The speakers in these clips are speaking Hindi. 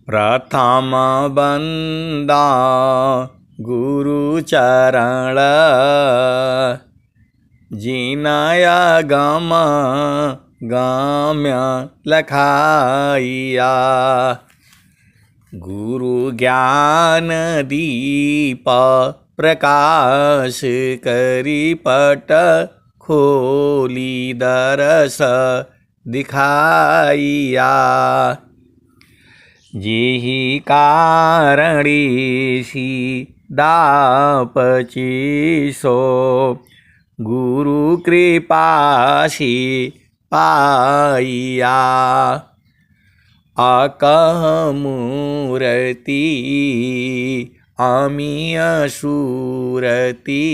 प्रथम बंदा गुरु चरण जिनया गम गम्य लखाइया। गुरु ज्ञान दीप प्रकाश करी पट खोली दरस दिखाइया। जेहि कारणी दापची सो गुरु कृपासी पाइया। अकह मूर्ति अमीय सूरति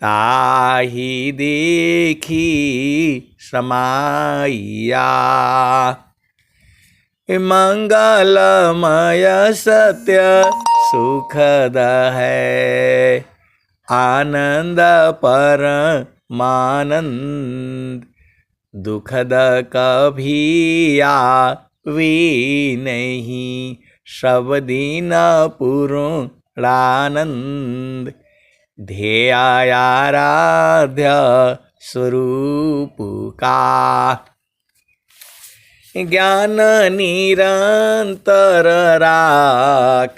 ताहि देखी समाइया। मंगलमय सत्य सुखद है आनंद परमानंद। दुखद कभी आवी नहीं सब दिन पूर्णानंद। ध्येयाराध्य स्वरूप का ज्ञान निरंतर राख।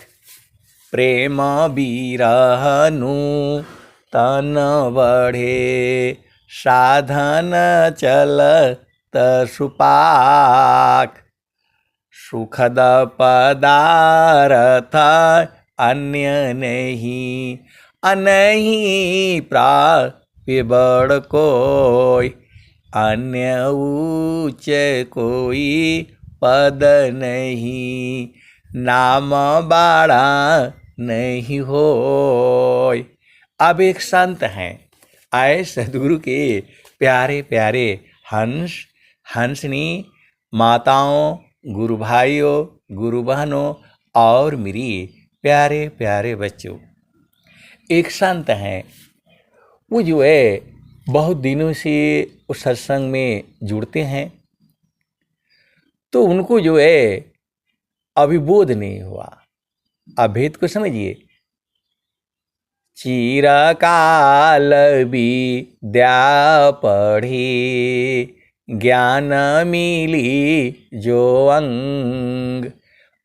प्रेम बिरहनु तन बढ़े साधन चलत सुपाक। सुखद पदार्थ अन्य नहीं अनहीं प्राप्य बड़ कोई। अन्य ऊंच कोई पद नहीं नाम बाड़ा नहीं होय। अब एक संत हैं आए सदगुरु के प्यारे प्यारे हंस हंसनी माताओं गुरु भाइयों गुरु बहनों और मेरी प्यारे प्यारे बच्चों। एक संत हैं वो जो है बहुत दिनों से उस सत्संग में जुड़ते हैं तो उनको जो है अभी बोध नहीं हुआ। अभेद को समझिए। चिरकाल विद्या पढ़ी ज्ञान मिली जो अंग।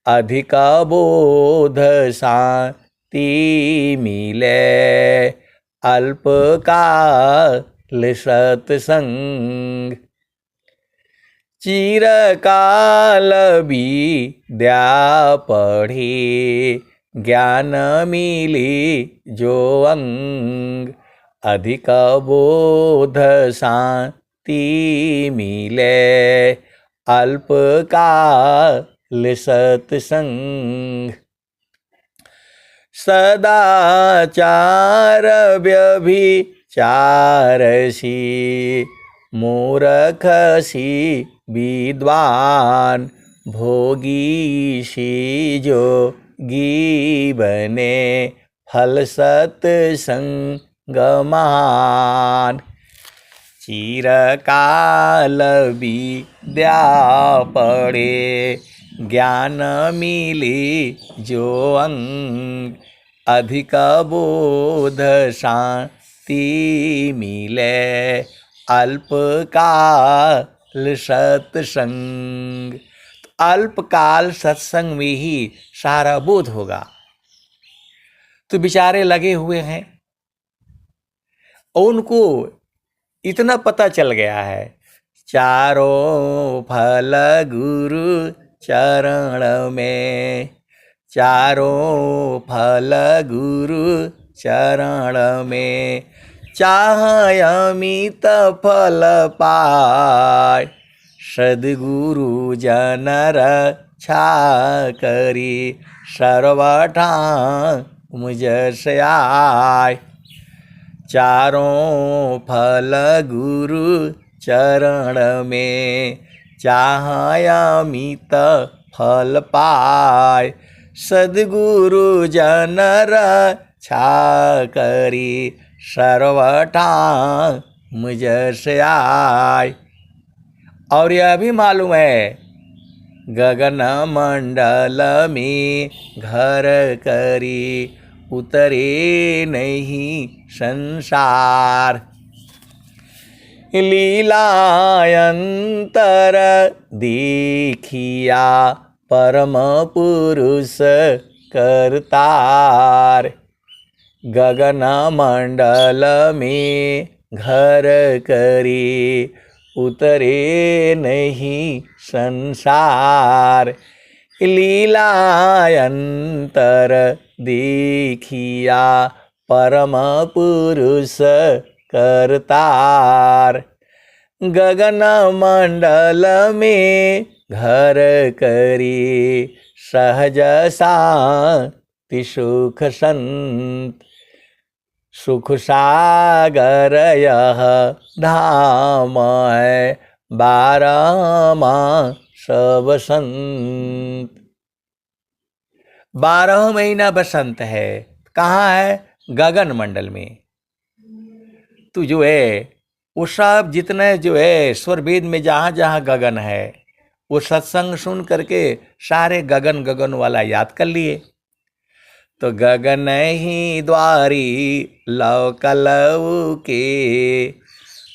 अधिक बोध शांति मिले अल्पकाल सत्संग। चिरकाल विद्या पढ़ी ज्ञान मिली जो अंग। अधिक बोध शांति मिले अल्पकाल सत्संग। सदाचार व्यभिचारसी मूर्खसी विद्वान। भोगीसी जोगी बने फल सत्संग महान। चिरकाल विद्या पढ़े ज्ञान मिली जो अंग। अधिक बोध शांति मिले अल्पकाल सत्संग। तो अल्पकाल सत्संग में ही सारा बोध होगा। तो बेचारे लगे हुए हैं और उनको इतना पता चल गया है चारों फल गुरु चरण में। चारों फल गुरु चरण में चाह अमित फल पाय। सद्गुरु जन रक्षा करी सर्वठा मुझस आय। चारों फल गुरु चरण में चाह अमित फल पाय। सद्गुरु जन रक्षा करी सर्वठा मुझस आय। और यह भी मालूम है गगन मंडल में घर करी उतरे नहीं संसार। लीलायंतर देखिया परम पुरुष करतार। गगन मंडल में घर करी उतरे नहीं संसार। लीलायंतर देखिया परम पुरुष करतार। गगन मंडल में घर करी सहज शांति सुख संत। सुख सागर यह धाम है 12 मास बसंत। 12 महीना बसंत है। कहाँ है? गगन मंडल में। तो जो है वो सब जितने जो है स्वर वेद में जहाँ जहाँ गगन है वो सत्संग सुन करके सारे गगन गगन वाला याद कर लिए। तो गगन ही द्वारी लव कलव के।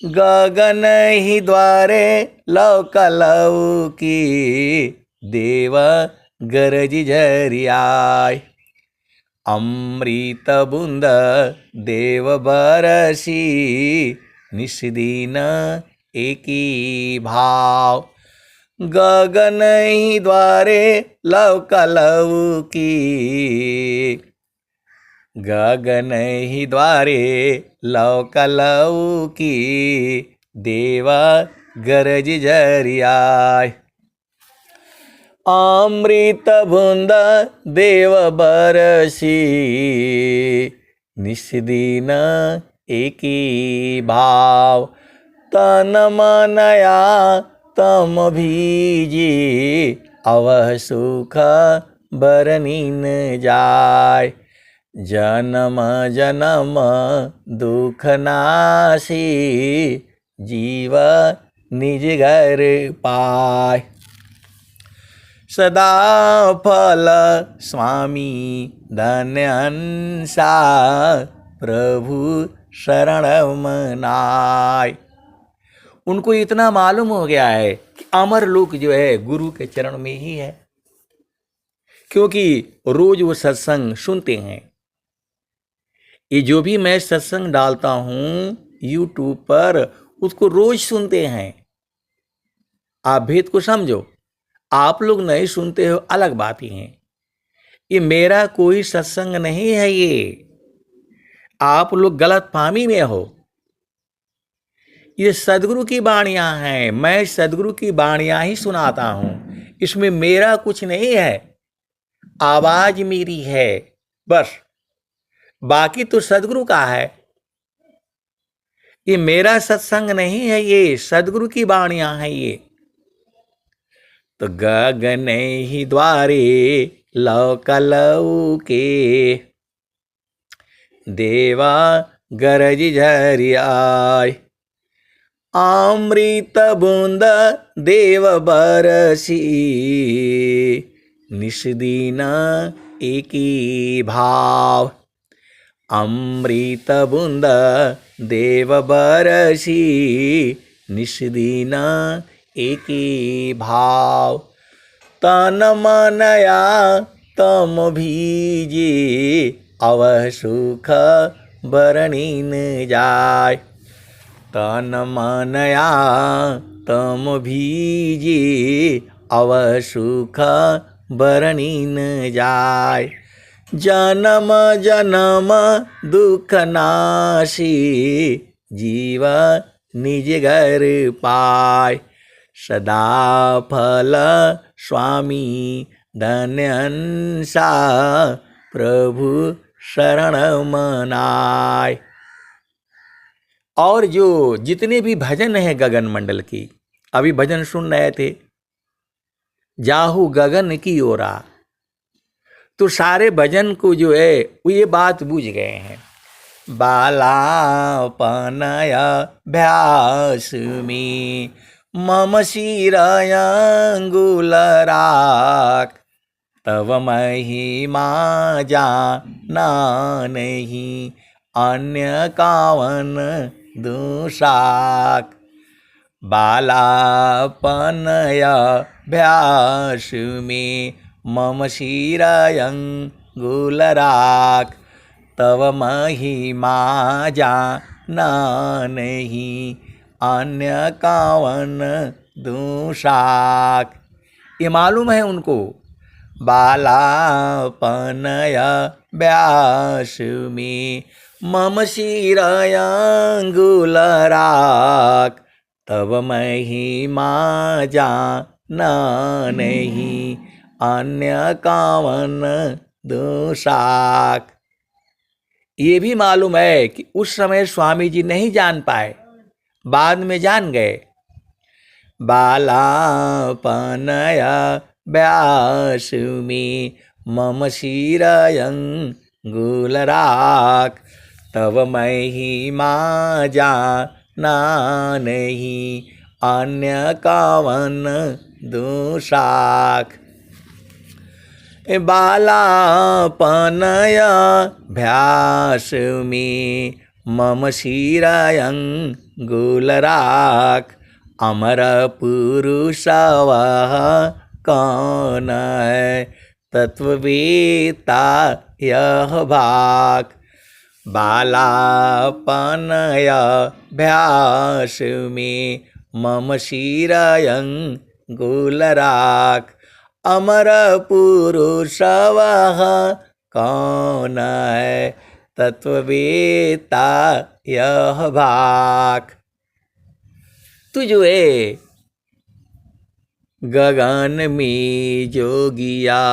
गगन ही द्वारे लव कलव की देव गरज झरियाय। अमृत बूंद देव बरसी निस्दिन एकी भाव। गगन ही द्वारे लव कलव की। गगन ही द्वारे लव कलव की देव गरज झरियाय। अमृत बूंद देव बरसी निस्दिन एकी भाव। तन मनया तम भीजी अवह सुख बरनीन जाय। जन्म जन्म दुख नासी जीव निज घर पाय। सदा फल स्वामी धन्यंसा प्रभु शरण मनाय। उनको इतना मालूम हो गया है कि अमर लोक जो है गुरु के चरण में ही है, क्योंकि रोज वो सत्संग सुनते हैं। ये जो भी मैं सत्संग डालता हूं यूट्यूब पर उसको रोज सुनते हैं। आप भेद को समझो। आप लोग नहीं सुनते हो अलग बात ही है। ये मेरा कोई सत्संग नहीं है। ये आप लोग गलत फहमी में हो। ये सदगुरु की वाणियां हैं। मैं सदगुरु की वाणियां ही सुनाता हूं। इसमें मेरा कुछ नहीं है। आवाज मेरी है बस। बाकी तो सदगुरु का है। ये मेरा सत्संग नहीं है। ये सदगुरु की वाणियां हैं ये। तो गगन ही द्वारे लव कलव के देवा गरज झरियाय। अमृत बूंद देव बरसी निस्दिन एकी भाव। अमृत बूंद देव बरसी निस्दिन एकी भाव। तन मनया तम भीजे अवह सुख बरनीन जाय। तन मनया तम भीजे अवह सुख बरनीन जाय। जन्म जन्म दुख नाशी जीव निज घर पाय। सदा फल स्वामी धन्यंसा प्रभु शरण मनाय। और जो जितने भी भजन हैं गगन मंडल की, अभी भजन सुन रहे थे जाहू गगन की ओरा, तो सारे भजन को जो है वो ये बात बूझ गए हैं। बालापनय भ्यास में मम शिरयंगुल राख, तव महिमा जाना नहीं, अन्य कावन दूषाक। बालापनय भ्यास में मम शिरयंगुल राख, तव महिमा जाना नहीं, अन्य कावन दूषाक। ये मालूम है उनको, बालापनय व्यास में मम शिरयंगुल राख, तब महिमा जाना नहीं, अन्य कावन दूषाक। ये भी मालूम है कि उस समय स्वामी जी नहीं जान पाए, बाद में जान गए। बालापनय व्यास में मम शिरयंगुल राख, तब महिमा जाना नहीं, अन्य कावन दूषाक। बालापनय भ्यास में मम शिरयंगुल राख, अमर पुरुष वह कौन है, तत्ववेता यह भाग। बालापनय भ्यास में मम शिरयंगुल राख, अमर पुरुष वह कौन है, तत्ववेता यह भाग। तू जो है गगन में जोगिया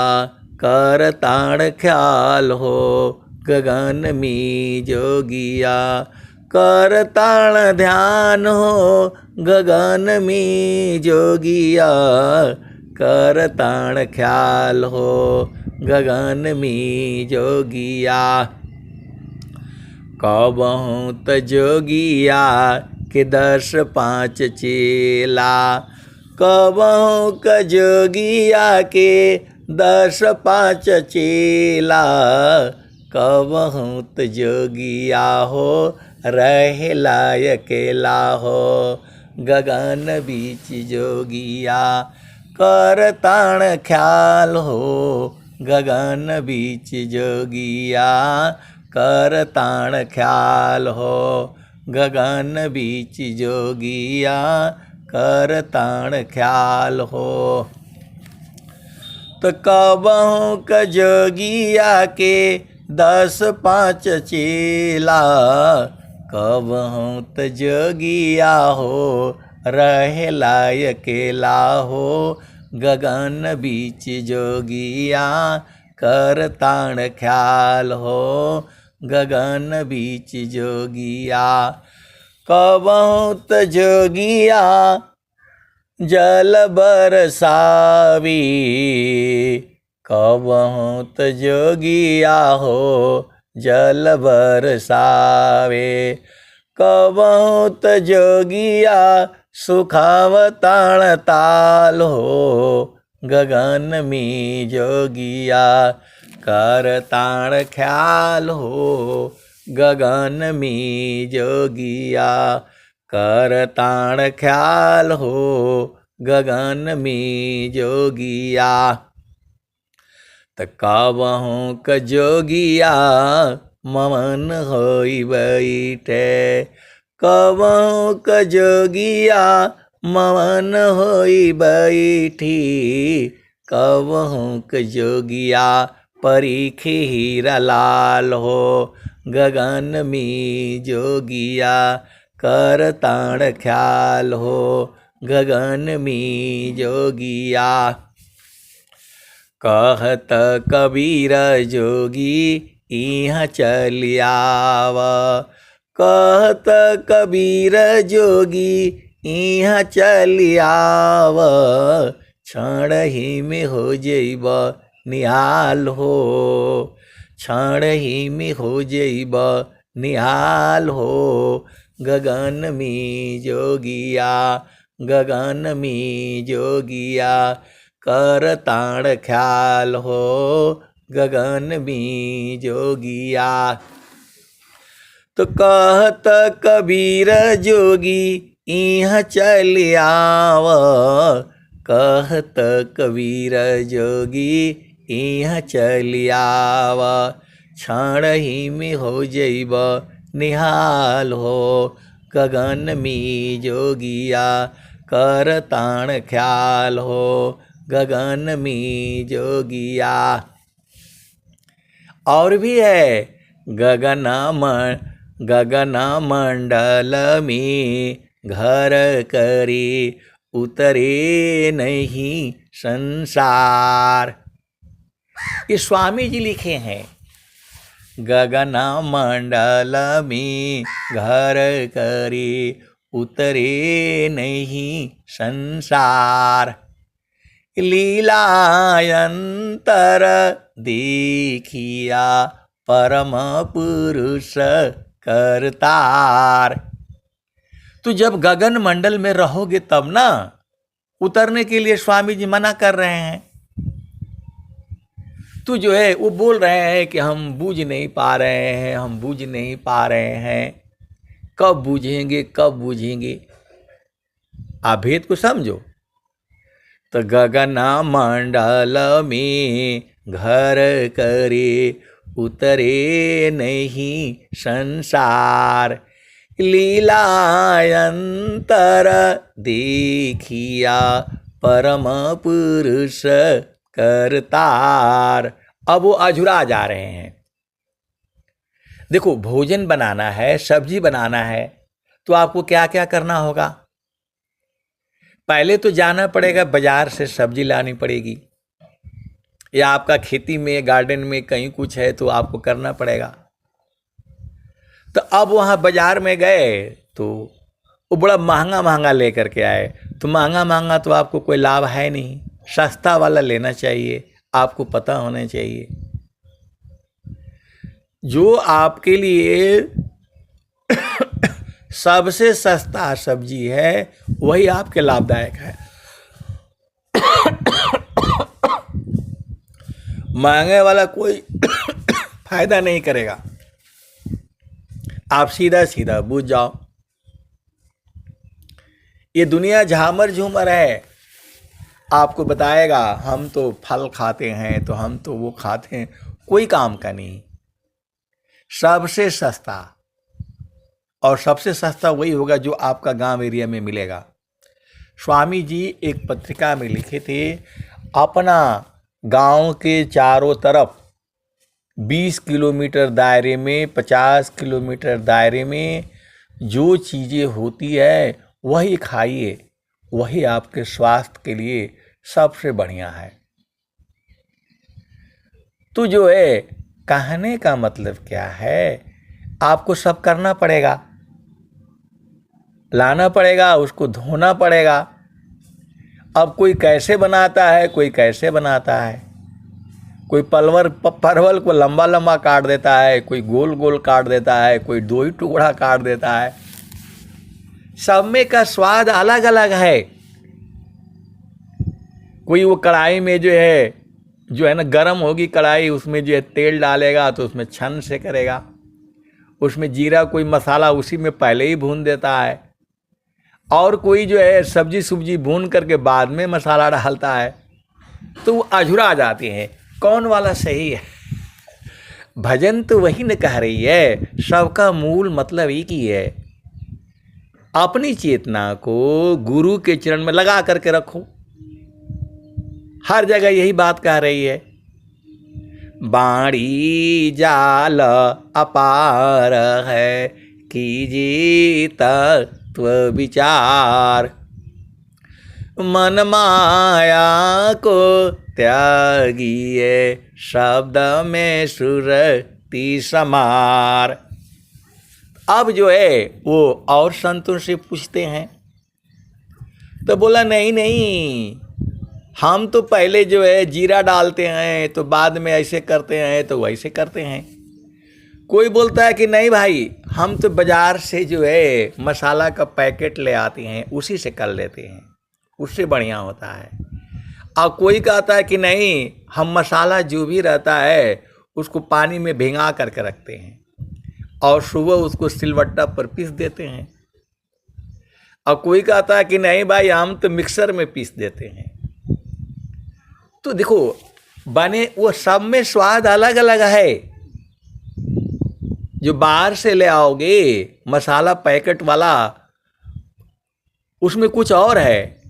कर ताड़ ख्याल हो, गगन में जोगिया कर ताड़ ध्यान हो, गगन में जोगिया कर ताड़ ख्याल हो, गगन में जोगिया। कबहूँ त जोगिया के 10-5 चेला, कबहूँ क जोगिया के 10-5 चेला, कबहूँ त जोगिया हो रहेला अकेला हो, गगन बीच जोगिया कर ताण ख्याल हो, गगन बीच जोगिया कर ताण ख्याल हो, गगन बीच जोगिया कर ताण ख्याल हो। तो कबहूँ क जोगिया के 10-5 चेला, कबहूँ त जोगिया हो रहेला अकेला हो, गगन बीच जोगिया कर ताण ख्याल हो, गगन बीच जोगिया। कबहूँ त जोगिया जल बरसावी, कबहूँ त जोगिया हो जल बरसावे, कबहूँ त जोगिया सुखावताण ताल हो, गगन में जोगिया कर ताण ख्याल हो, गगन में जोगिया कर ताण ख्याल हो, गगन में जोगिया। त कबहूँ क जोगिया ममन होई बैठे, कबहूँ क जोगिया ममन होई बैठी, कबहूँ क जोगिया परीखे हीरा लाल हो, गगन में जोगिया कर ताण ख्याल हो, गगन में जोगिया। कहत कबीर जोगी इहाँ चलियाव, कहत कबीर जोगी इहाँ चलियाव, क्षण ही में हो जइब निहाल हो, क्षण ही में हो जइब निहाल हो, गगन में जोगिया गगन में जोगिया, कर ताण ख्याल हो गगन में जोगिया। तो कहत कबीर जोगी इहाँ चल आव, कहत कबीर जोगी इहाँ चल आव, क्षण ही में हो जइब निहाल हो गगन में जोगिया, कर ताण ख्याल हो गगन में जोगिया। और भी है, गगन मंडल में घर करे, उतरे नहीं संसार। ये स्वामी जी लिखे हैं, गगन मंडल में घर करे, उतरे नहीं संसार। लीलायंतर देखिया, परम पुरुष करतार। तो जब गगन मंडल में रहोगे तब ना, उतरने के लिए स्वामी जी मना कर रहे हैं। तो जो है वो बोल रहे हैं कि हम बूझ नहीं पा रहे हैं, हम बूझ नहीं पा रहे हैं, कब बूझेंगे कब बूझेंगे। आप भेद को समझो। तो गगन मंडल में घर करे, उतरे नहीं संसार। लीलायंतर देखिया, परम पुरुष करतार। अब वो अझुरा जा रहे हैं। देखो, भोजन बनाना है, सब्जी बनाना है, तो आपको क्या क्या करना होगा। पहले तो जाना पड़ेगा, बाजार से सब्जी लानी पड़ेगी, या आपका खेती में गार्डन में कहीं कुछ है तो आपको करना पड़ेगा। तो अब वहाँ बाजार में गए तो वो बड़ा महंगा महंगा लेकर के आए, तो महंगा महंगा तो आपको कोई लाभ है नहीं, सस्ता वाला लेना चाहिए। आपको पता होना चाहिए जो आपके लिए सबसे सस्ता सब्जी है वही आपके लाभदायक है। महंगे वाला कोई फायदा नहीं करेगा। आप सीधा सीधा बूझ जाओ, ये दुनिया झामर झूमर है। आपको बताएगा हम तो फल खाते हैं, तो हम तो वो खाते हैं, कोई काम का नहीं। सबसे सस्ता, और सबसे सस्ता वही होगा जो आपका गांव एरिया में मिलेगा। स्वामी जी एक पत्रिका में लिखे थे, अपना गांव के चारों तरफ 20 किलोमीटर दायरे में, 50 किलोमीटर दायरे में जो चीज़ें होती है वही खाइए, वही आपके स्वास्थ्य के लिए सबसे बढ़िया है। तो जो है, कहने का मतलब क्या है, आपको सब करना पड़ेगा, लाना पड़ेगा, उसको धोना पड़ेगा। अब कोई कैसे बनाता है, कोई कैसे बनाता है, कोई परवल को लंबा लंबा काट देता है, कोई गोल गोल काट देता है, कोई दो ही टुकड़ा काट देता है। सब में का स्वाद अलग अलग है। कोई वो कढ़ाई में जो है ना, गरम होगी कढ़ाई, उसमें जो है तेल डालेगा तो उसमें छन से करेगा, उसमें जीरा कोई मसाला उसी में पहले ही भून देता है। और कोई जो है सब्जी भून करके बाद में मसाला डालता है। तो वो अझुरा जाते हैं, कौन वाला सही है। भजन तो वही न कह रही है, सबका मूल मतलब एक ही है। अपनी चेतना को गुरु के चरण में लगा करके रखो। हर जगह यही बात कह रही है, बाणी जाल अपार है, कीजिए तत्व विचार, मन माया को त्यागिए, शब्द में सुरति समार। अब जो है वो और संतों से पूछते हैं, तो बोला नहीं, हम तो पहले जो है जीरा डालते हैं, तो बाद में ऐसे करते हैं, तो वैसे करते हैं। कोई बोलता है कि नहीं भाई, हम तो बाजार से जो है मसाला का पैकेट ले आते हैं, उसी से कर लेते हैं, उससे बढ़िया होता है। और कोई कहता है कि नहीं, हम मसाला जो भी रहता है उसको पानी में भिंगा करके रखते हैं और सुबह उसको सिलवट्टा पर पीस देते हैं। और कोई कहता है कि नहीं भाई, हम तो मिक्सर में पीस देते हैं। तो देखो, बने वो सब में स्वाद अलग अलग है। जो बाहर से ले आओगे मसाला पैकेट वाला, उसमें कुछ और है,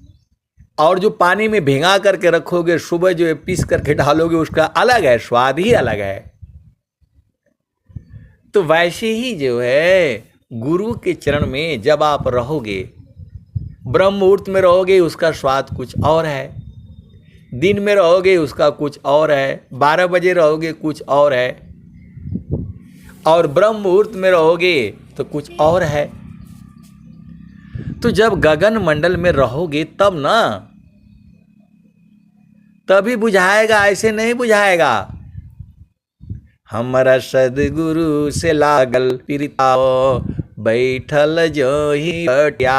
और जो पानी में भिंगा करके रखोगे, सुबह जो है पीस करके डालोगे, उसका अलग है, स्वाद ही अलग है। तो वैसे ही जो है गुरु के चरण में जब आप रहोगे, ब्रह्म मुहूर्त में रहोगे, उसका स्वाद कुछ और है, दिन में रहोगे उसका कुछ और है, 12 बजे रहोगे कुछ और है, और ब्रह्म मुहूर्त में रहोगे तो कुछ और है। तो जब गगन मंडल में रहोगे तब ना, तभी बुझाएगा, ऐसे नहीं बुझाएगा। हमारा सदगुरु से लागल प्रीतिया, बैठल जो ही बटिया।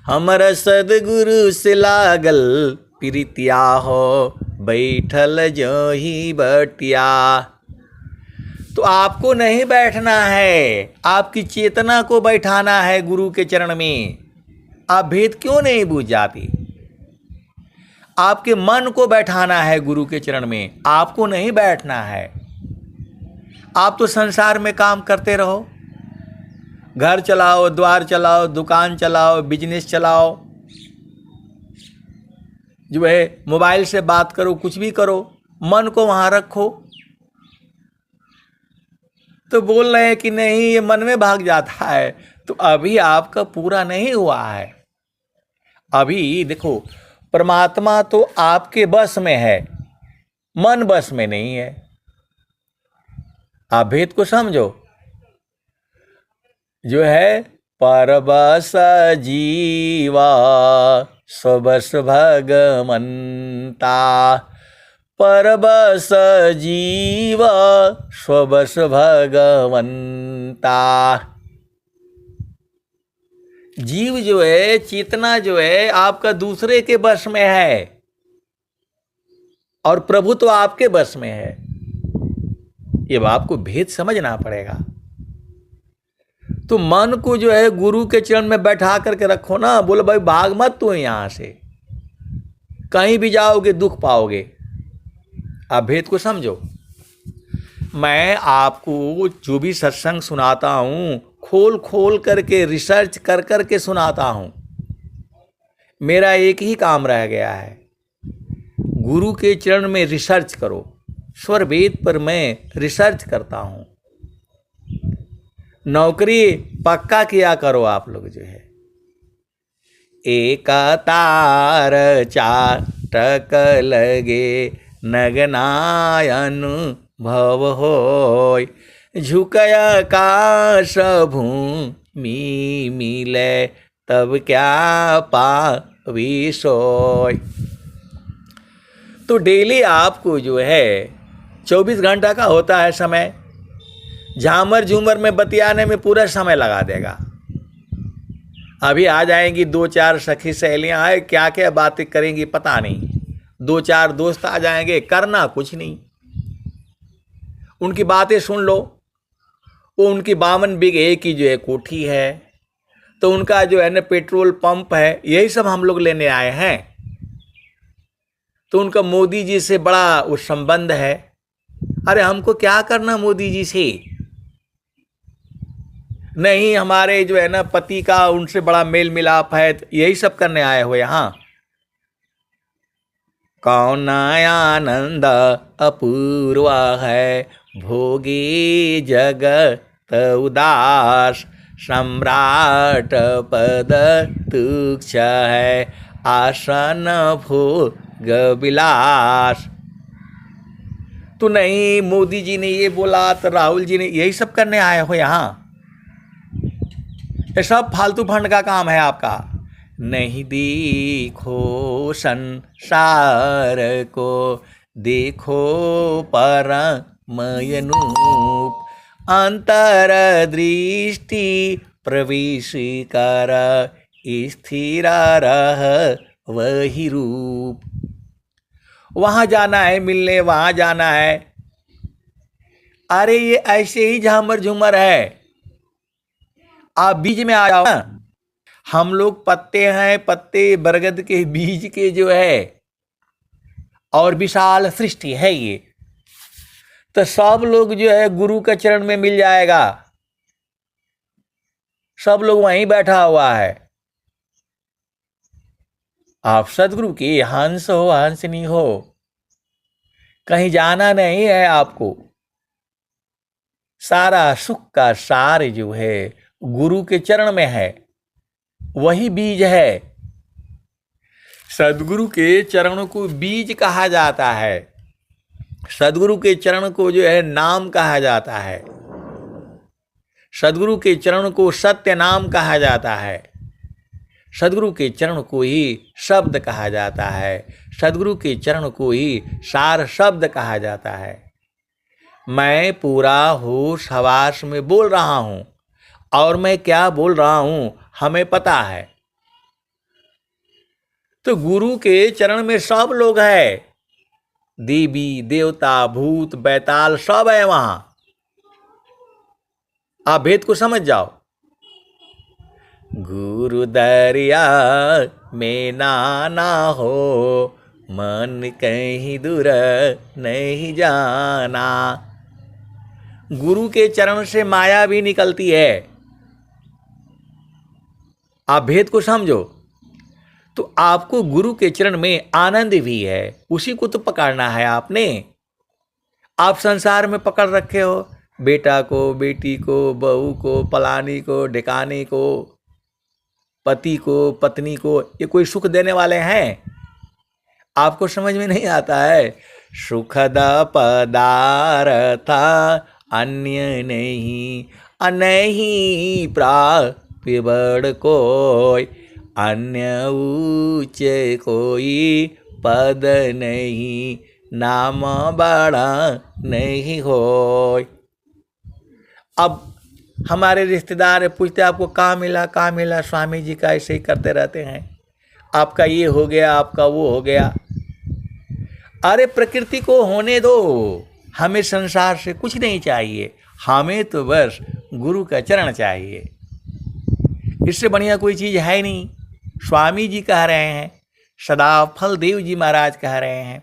हमारा सदगुरु से लागल प्रीतिया हो, बैठल जो ही बटिया। तो आपको नहीं बैठना है, आपकी चेतना को बैठाना है गुरु के चरण में। आप भेद क्यों नहीं बूझ जाती? आपके मन को बैठाना है गुरु के चरण में, आपको नहीं बैठना है। आप तो संसार में काम करते रहो, घर चलाओ, द्वार चलाओ, दुकान चलाओ, बिजनेस चलाओ, जो है मोबाइल से बात करो, कुछ भी करो, मन को वहां रखो। तो बोल रहे हैं कि नहीं, ये मन में भाग जाता है, तो अभी आपका पूरा नहीं हुआ है। अभी देखो, परमात्मा तो आपके बस में है, मन बस में नहीं है। आप भेद को समझो। जो है परबस जीवा स्वबस भगवंता, परबस जीव स्वबस भगवंता। जीव जो है, चेतना जो है, आपका दूसरे के बस में है, और प्रभु तो आपके बस में है। ये आपको भेद समझना पड़ेगा। तो मन को जो है गुरु के चरण में बैठा करके रखो ना। बोलो भाई भाग मत तू यहां से, कहीं भी जाओगे दुख पाओगे। आप भेद को समझो। मैं आपको जो भी सत्संग सुनाता हूं, खोल खोल करके रिसर्च कर करके सुनाता हूं। मेरा एक ही काम रह गया है, गुरु के चरण में रिसर्च करो। स्वर वेद पर मैं रिसर्च करता हूं। नौकरी पक्का किया करो आप लोग। जो है एक तार चाटक लगे, नगनायन भव होय, झुकय आकाश भूमि मिले, तब क्या पावी सोय। तो डेली आपको जो है 24 घंटा का होता है समय, झामर झूमर में बतियाने में पूरा समय लगा देगा। अभी आ जाएंगी 2-4 सखी सहेलियां आए, क्या क्या बातें करेंगी पता नहीं। 2-4 दोस्त आ जाएंगे, करना कुछ नहीं, उनकी बातें सुन लो। वो उनकी 52 बीघे की जो है कोठी है, तो उनका जो है ना पेट्रोल पंप है, यही सब हम लोग लेने आए हैं। तो उनका मोदी जी से बड़ा वो संबंध है। अरे हमको क्या करना मोदी जी से? नहीं, हमारे जो है ना पति का उनसे बड़ा मेल मिलाप है, तो यही सब करने आए हो यहाँ। कौन आनंद अपूर्वा है, भोगी जगत उदास, सम्राट पद तुच्छ है, आसन भोग विलास। तो नहीं, मोदी जी ने ये बोला तो राहुल जी ने, यही सब करने आए हो यहाँ। ये सब फालतू फंड का काम है आपका। नहीं देखो संसार को, देखो परमयनूप, अंतरदृष्टि प्रवेश कर स्थिर रह वही रूप। वहां जाना है मिलने, वहां जाना है। अरे ये ऐसे ही झामर झूमर है, आप बीज में आ जाओ ना। हम लोग पत्ते हैं, पत्ते बरगद के बीज के जो है, और विशाल सृष्टि है ये। तो सब लोग जो है गुरु के चरण में मिल जाएगा। सब लोग वहीं बैठा हुआ है। आप सदगुरु के हंस हो, हंसनी हो, कहीं जाना नहीं है आपको। सारा सुख का सार जो है गुरु के चरण में है, वही बीज है। सदगुरु के चरणों को बीज कहा जाता है। सदगुरु के चरण को जो है नाम कहा जाता है। सदगुरु के चरण को सत्य नाम कहा जाता है। सदगुरु के चरण को ही शब्द कहा जाता है। सदगुरु के चरण को ही सार शब्द कहा जाता है। मैं पूरा होश हवास में बोल रहा हूं, और मैं क्या बोल रहा हूं हमें पता है। तो गुरु के चरण में सब लोग है, देवी देवता भूत बैताल सब है वहां। आप भेद को समझ जाओ। गुरु दरिया में नाना हो, मन कहीं दूर नहीं जाना। गुरु के चरण से माया भी निकलती है। आप भेद को समझो तो आपको गुरु के चरण में आनंद भी है। उसी को तो पकड़ना है आपने। आप संसार में पकड़ रखे हो बेटा को, बेटी को, बहू को, पलानी को, ढिकाने को, पति को, पत्नी को। ये कोई सुख देने वाले हैं? आपको समझ में नहीं आता है। सुखद पदार्थ अन्य नहीं, नहीं प्राप्य बड़ कोई, अन्य ऊंचे कोई पद नहीं, नाम बड़ा नहीं होय। अब हमारे रिश्तेदार पूछते आपको कहाँ मिला, कहाँ मिला? स्वामी जी का ऐसे ही करते रहते हैं, आपका ये हो गया, आपका वो हो गया। अरे प्रकृति को होने दो, हमें संसार से कुछ नहीं चाहिए। हमें तो बस गुरु का चरण चाहिए। इससे बढ़िया कोई चीज है नहीं। स्वामी जी कह रहे हैं, सदाफल देव जी महाराज कह रहे हैं,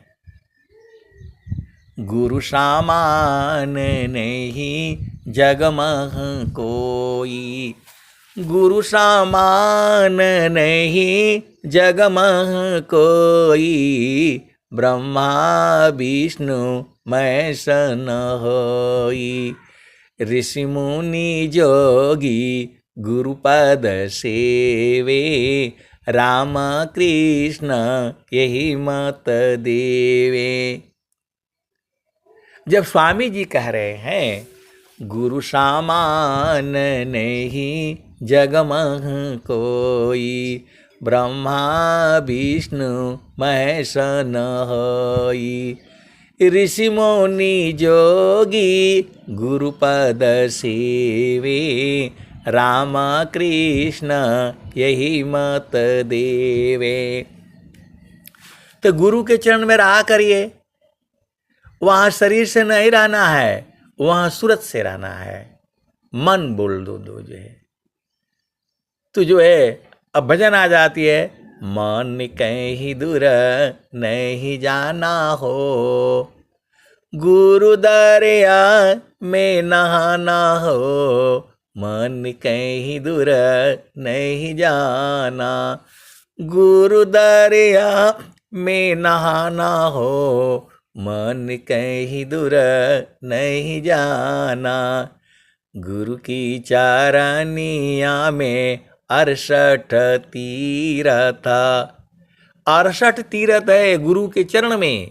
गुरु सामान नहीं जगमह कोई, गुरु सामान नहीं जगमह कोई, ब्रह्मा विष्णु महेश न होई, ऋषि मुनि जोगी गुरुपद सेवे, राम कृष्ण यही मत देवे। जब स्वामी जी कह रहे हैं गुरु सामान नहीं जगमह कोई, ब्रह्मा विष्णु महेश न होई, ऋषि मुनि जोगी गुरुपद सेवे, राम कृष्ण यही मत देवे। तो गुरु के चरण में रहा करिए। वहां शरीर से नहीं रहना है, वहां सूरत से रहना है। मन बोल दो जो है तो जो है अब भजन आ जाती है, मन कहीं दूर नहीं जाना हो, गुरु दरिया में नहाना हो, मन कहीं दूर नहीं जाना, गुरु दरिया में नहाना हो, मन कहीं दूर नहीं जाना, गुरु की चारनिया में 68 तीरथ। 68 तीरथ है गुरु के चरण में।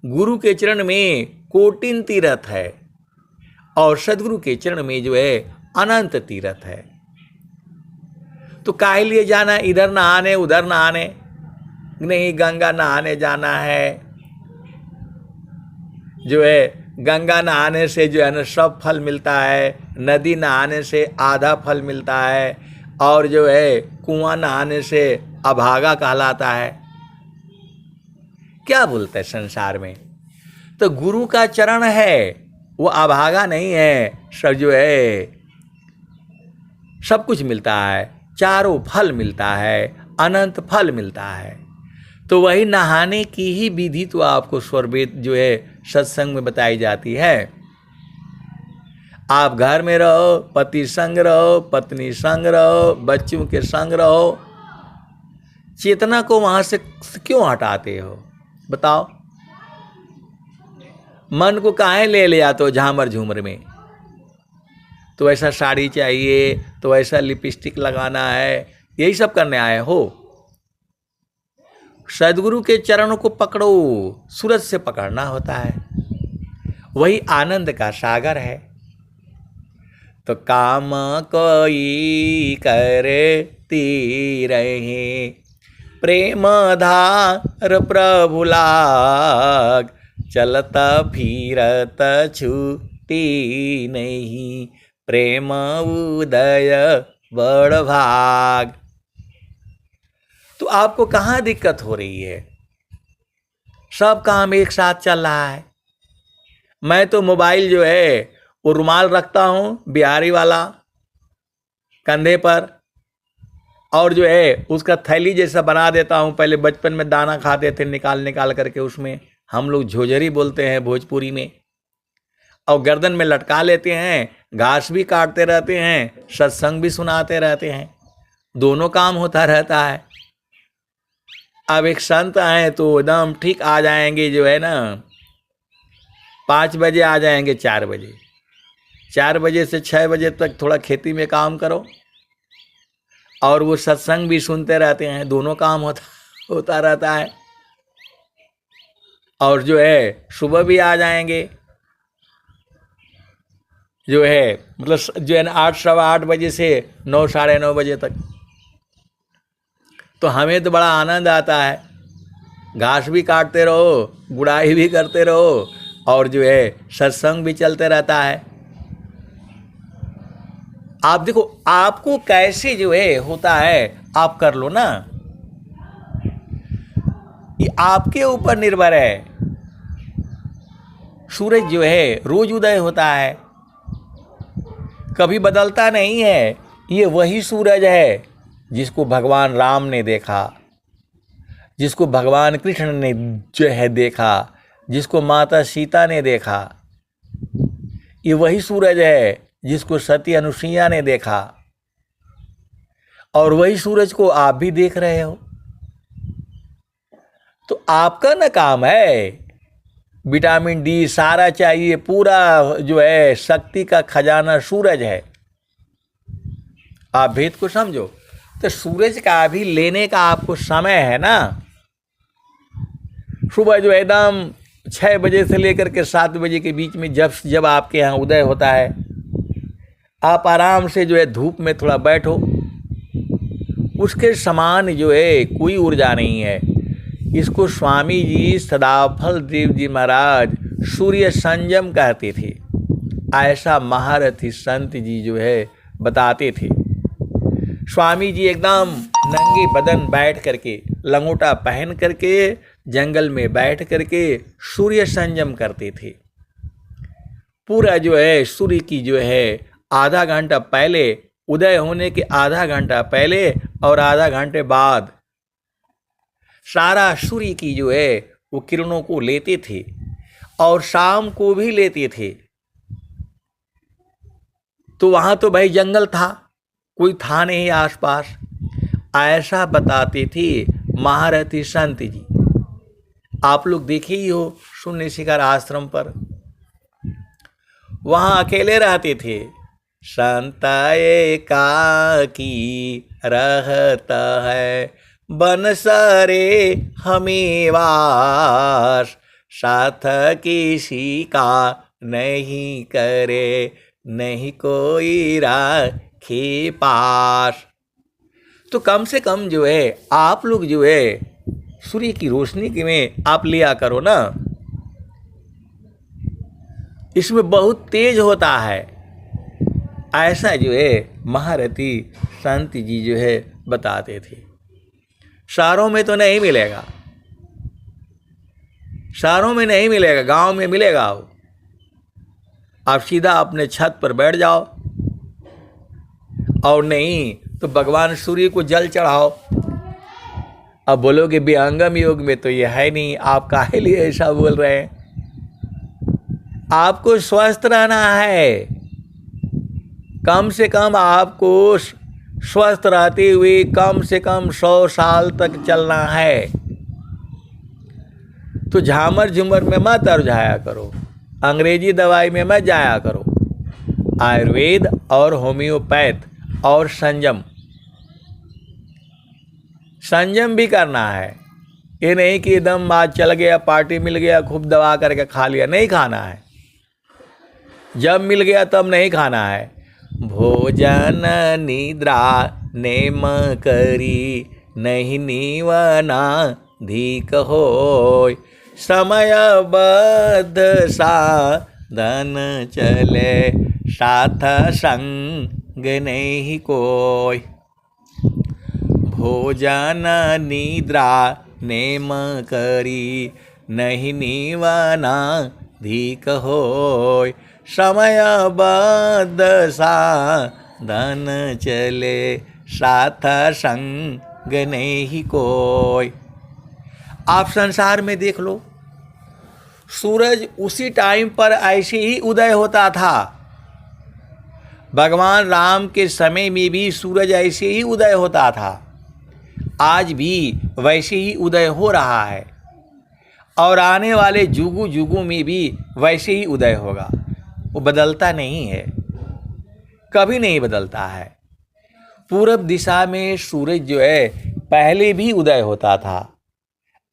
गुरु के चरण में कोटिन तीरथ है, और सदगुरु के चरण में जो है अनंत तीरथ है। तो काहे लिए जाना इधर नहाने उधर नहाने? नहीं, गंगा नहाने जाना है, जो है गंगा नहाने से जो है ना सब फल मिलता है, नदी नहाने से आधा फल मिलता है, और जो है कुआं नहाने से अभागा कहलाता है। क्या बोलते हैं संसार में? तो गुरु का चरण है, वो अभागा नहीं है। सब जो है सब कुछ मिलता है, चारों फल मिलता है, अनंत फल मिलता है। तो वही नहाने की ही विधि तो आपको स्वरवेद जो है सत्संग में बताई जाती है। आप घर में रहो, पति संग रहो, पत्नी संग रहो, बच्चों के संग रहो, चेतना को वहां से क्यों हटाते हो? बताओ। मन को काहे ले आते हो झामर झूमर में? तो ऐसा साड़ी चाहिए, तो ऐसा लिपस्टिक लगाना है, यही सब करने आए हो? सदगुरु के चरणों को पकड़ो, सूरज से पकड़ना होता है, वही आनंद का सागर है। तो काम कोई करती रहे, प्रेम धार प्रभु लाग, चलता फिरत छूटी नहीं, प्रेम उदय बड़ भाग। तो आपको कहाँ दिक्कत हो रही है? सब काम एक साथ चल रहा है। मैं तो मोबाइल जो है वो रुमाल रखता हूँ बिहारी वाला कंधे पर, और जो है उसका थैली जैसा बना देता हूँ। पहले बचपन में दाना खाते थे निकाल निकाल करके, उसमें हम लोग झोझरी बोलते हैं भोजपुरी में, और गर्दन में लटका लेते हैं, घास भी काटते रहते हैं, सत्संग भी सुनाते रहते हैं, दोनों काम होता रहता है। अब एक संत आए तो एकदम ठीक आ जाएंगे, जो है ना 5 बजे आ जाएंगे, 4 बजे, 4 बजे से 6 बजे तक थोड़ा खेती में काम करो, और वो सत्संग भी सुनते रहते हैं, दोनों काम होता रहता है। और जो है सुबह भी आ जाएंगे, जो है मतलब जो है ना 8, सवा 8 बजे से 9, साढ़े 9 बजे तक। तो हमें तो बड़ा आनंद आता है, घास भी काटते रहो, गुड़ाई भी करते रहो, और जो है सत्संग भी चलते रहता है। आप देखो आपको कैसे जो है होता है, आप कर लो ना, ये आपके ऊपर निर्भर है। सूरज जो है रोज उदय होता है, कभी बदलता नहीं है। ये वही सूरज है जिसको भगवान राम ने देखा, जिसको भगवान कृष्ण ने जो है देखा, जिसको माता सीता ने देखा। ये वही सूरज है जिसको सती अनुसुईया ने देखा, और वही सूरज को आप भी देख रहे हो। तो आपका ना काम है, विटामिन डी सारा चाहिए, पूरा जो है शक्ति का खजाना सूरज है। आप भेद को समझो। तो सूरज का भी लेने का आपको समय है ना। सुबह जो एकदम 6 बजे से लेकर के 7 बजे के बीच में जब आपके यहाँ उदय होता है, आप आराम से जो है धूप में थोड़ा बैठो, उसके समान जो है कोई ऊर्जा नहीं है। इसको स्वामी जी सदाफल देव जी महाराज सूर्य संयम कहते थे। ऐसा महारथी संत जी जो है बताते थे। स्वामी जी एकदम नंगे बदन बैठ करके, लंगोटा पहन करके, जंगल में बैठ करके सूर्य संयम करते थे। पूरा जो है सूर्य की जो है आधा घंटा पहले, उदय होने के आधा घंटा पहले और आधा घंटे बाद सारा सूर्य की जो है वो किरणों को लेते थे, और शाम को भी लेते थे। तो वहाँ तो भाई जंगल था, कोई था नहीं आसपास। ऐसा बताते थे महारथी संत जी। आप लोग देखे ही हो शून्य शिखर आश्रम पर, वहाँ अकेले रहते थे। संत एकाकी रहता है, बन सारे हमें वास, साथ किसी का नहीं करे, नहीं कोई राखे पास। तो कम से कम जो है आप लोग जो है सूर्य की रोशनी में आप लिया करो ना। इसमें बहुत तेज होता है। ऐसा जो है महारथी संत जी जो है बताते थे। शहरों में तो नहीं मिलेगा, शहरों में नहीं मिलेगा, गांव में मिलेगा। वो आप सीधा अपने छत पर बैठ जाओ, और नहीं तो भगवान सूर्य को जल चढ़ाओ। अब बोलोगे विहंगम योग में तो ये है नहीं, आप काहे लिए ऐसा बोल रहे हैं? आपको स्वस्थ रहना है, कम से कम आपको स्वस्थ रहते हुए कम से कम 100 साल तक चलना है। तो झामर झूमर में मत उलझाया करो, अंग्रेजी दवाई में मत जाया करो। आयुर्वेद और होम्योपैथ और संयम भी करना है। ये नहीं कि एकदम आज चल गया, पार्टी मिल गया, खूब दबा करके खा लिया, नहीं खाना है। जब मिल गया तब नहीं खाना है। भोजन निद्रा नेम करी, नहीं नीवना धीक होय। समय बद्ध साधन चले, साथ संग नहीं कोय। भोजन निद्रा नेम करी, नहीं नीवना धीक होय। समय बद्ध साधन चले, साथ संग नहीं कोय। आप संसार में देख लो, सूरज उसी टाइम पर ऐसे ही उदय होता था। भगवान राम के समय में भी सूरज ऐसे ही उदय होता था, आज भी वैसे ही उदय हो रहा है, और आने वाले जुगों जुगों में भी वैसे ही उदय होगा। वो बदलता नहीं है, कभी नहीं बदलता है। पूरब दिशा में सूरज जो है पहले भी उदय होता था,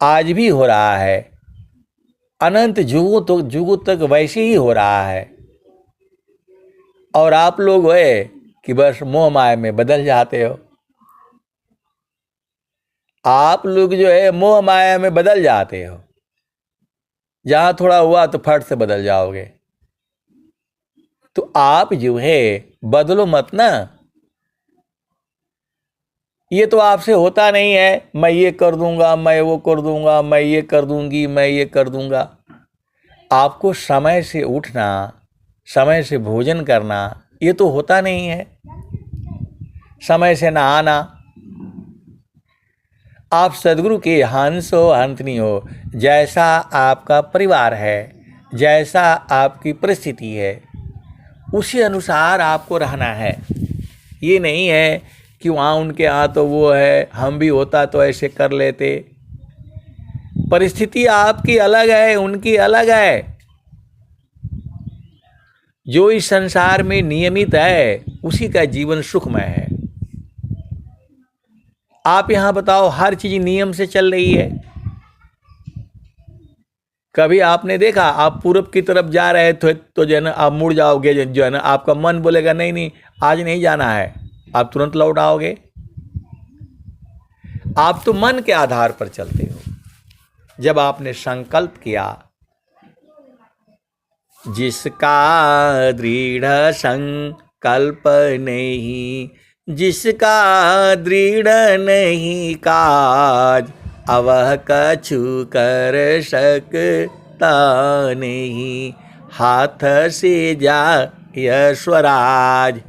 आज भी हो रहा है, अनंत जुगों तक वैसे ही हो रहा है। और आप लोग है कि बस मोह माया में बदल जाते हो। आप लोग जो है मोह माया में बदल जाते हो, जहां थोड़ा हुआ तो फट से बदल जाओगे। तो आप जो है बदलो मत ना। ये तो आपसे होता नहीं है, मैं ये कर दूंगा, मैं वो कर दूंगा, मैं ये कर दूंगी, मैं ये कर दूंगा। आपको समय से उठना, समय से भोजन करना, ये तो होता नहीं है। समय से नहाना। आप सदगुरु के हंस हो हंसनी हो, जैसा आपका परिवार है, जैसा आपकी परिस्थिति है, उसी अनुसार आपको रहना है। ये नहीं है कि वहाँ उनके यहाँ तो वो है, हम भी होता तो ऐसे कर लेते। परिस्थिति आपकी अलग है, उनकी अलग है। जो इस संसार में नियमित है उसी का जीवन सुखमय है। आप यहाँ बताओ, हर चीज नियम से चल रही है। कभी आपने देखा आप पूरब की तरफ जा रहे थे तो जो है ना आप मुड़ जाओगे, जो है ना आपका मन बोलेगा नहीं नहीं आज नहीं जाना है, आप तुरंत लौट आओगे। आप तो मन के आधार पर चलते हो। जब आपने संकल्प किया, जिसका दृढ़ संकल्प नहीं, जिसका दृढ़ नहीं काज, अवह कछु कर सकता नहीं, हाथ से जाय स्वराज।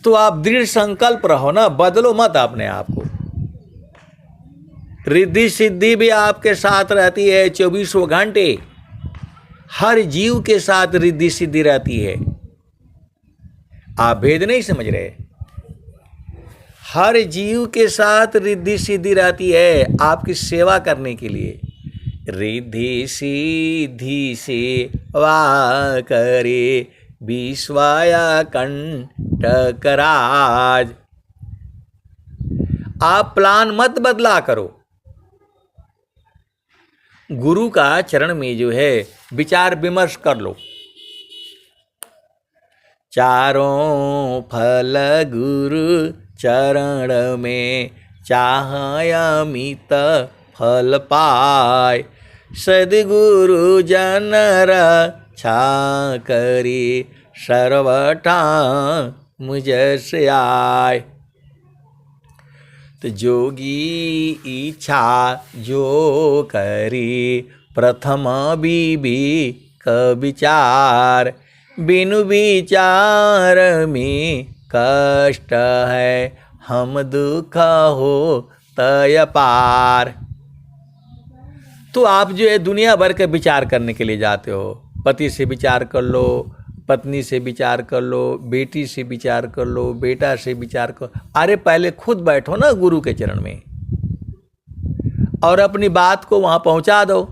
तो आप दृढ़ संकल्प रहो ना, बदलो मत अपने आप को। रिद्धि सिद्धि भी आपके साथ रहती है 24 घंटे। हर जीव के साथ रिद्धि सिद्धि रहती है। आप भेद नहीं समझ रहे। हर जीव के साथ रिद्धि सिद्धि रहती है आपकी सेवा करने के लिए। रिद्धि सिद्धि सेवा करे, विश्वाया कंटक राज। आप प्लान मत बदला करो। गुरु का चरण में जो है विचार विमर्श कर लो। चारों फल गुरु चरण में, चाह अमित फल पाय। सद्गुरु जन रक्षा करी सर्वटा मुझ से आए। तो जोगी इच्छा जो करी प्रथम विवेक विचार, बिनु विचार में कष्ट है हम दुख हो तय पार। तो आप जो है दुनिया भर के विचार करने के लिए जाते हो, पति से विचार कर लो, पत्नी से विचार कर लो, बेटी से विचार कर लो, बेटा से विचार कर। अरे पहले खुद बैठो ना गुरु के चरण में और अपनी बात को वहां पहुंचा दो।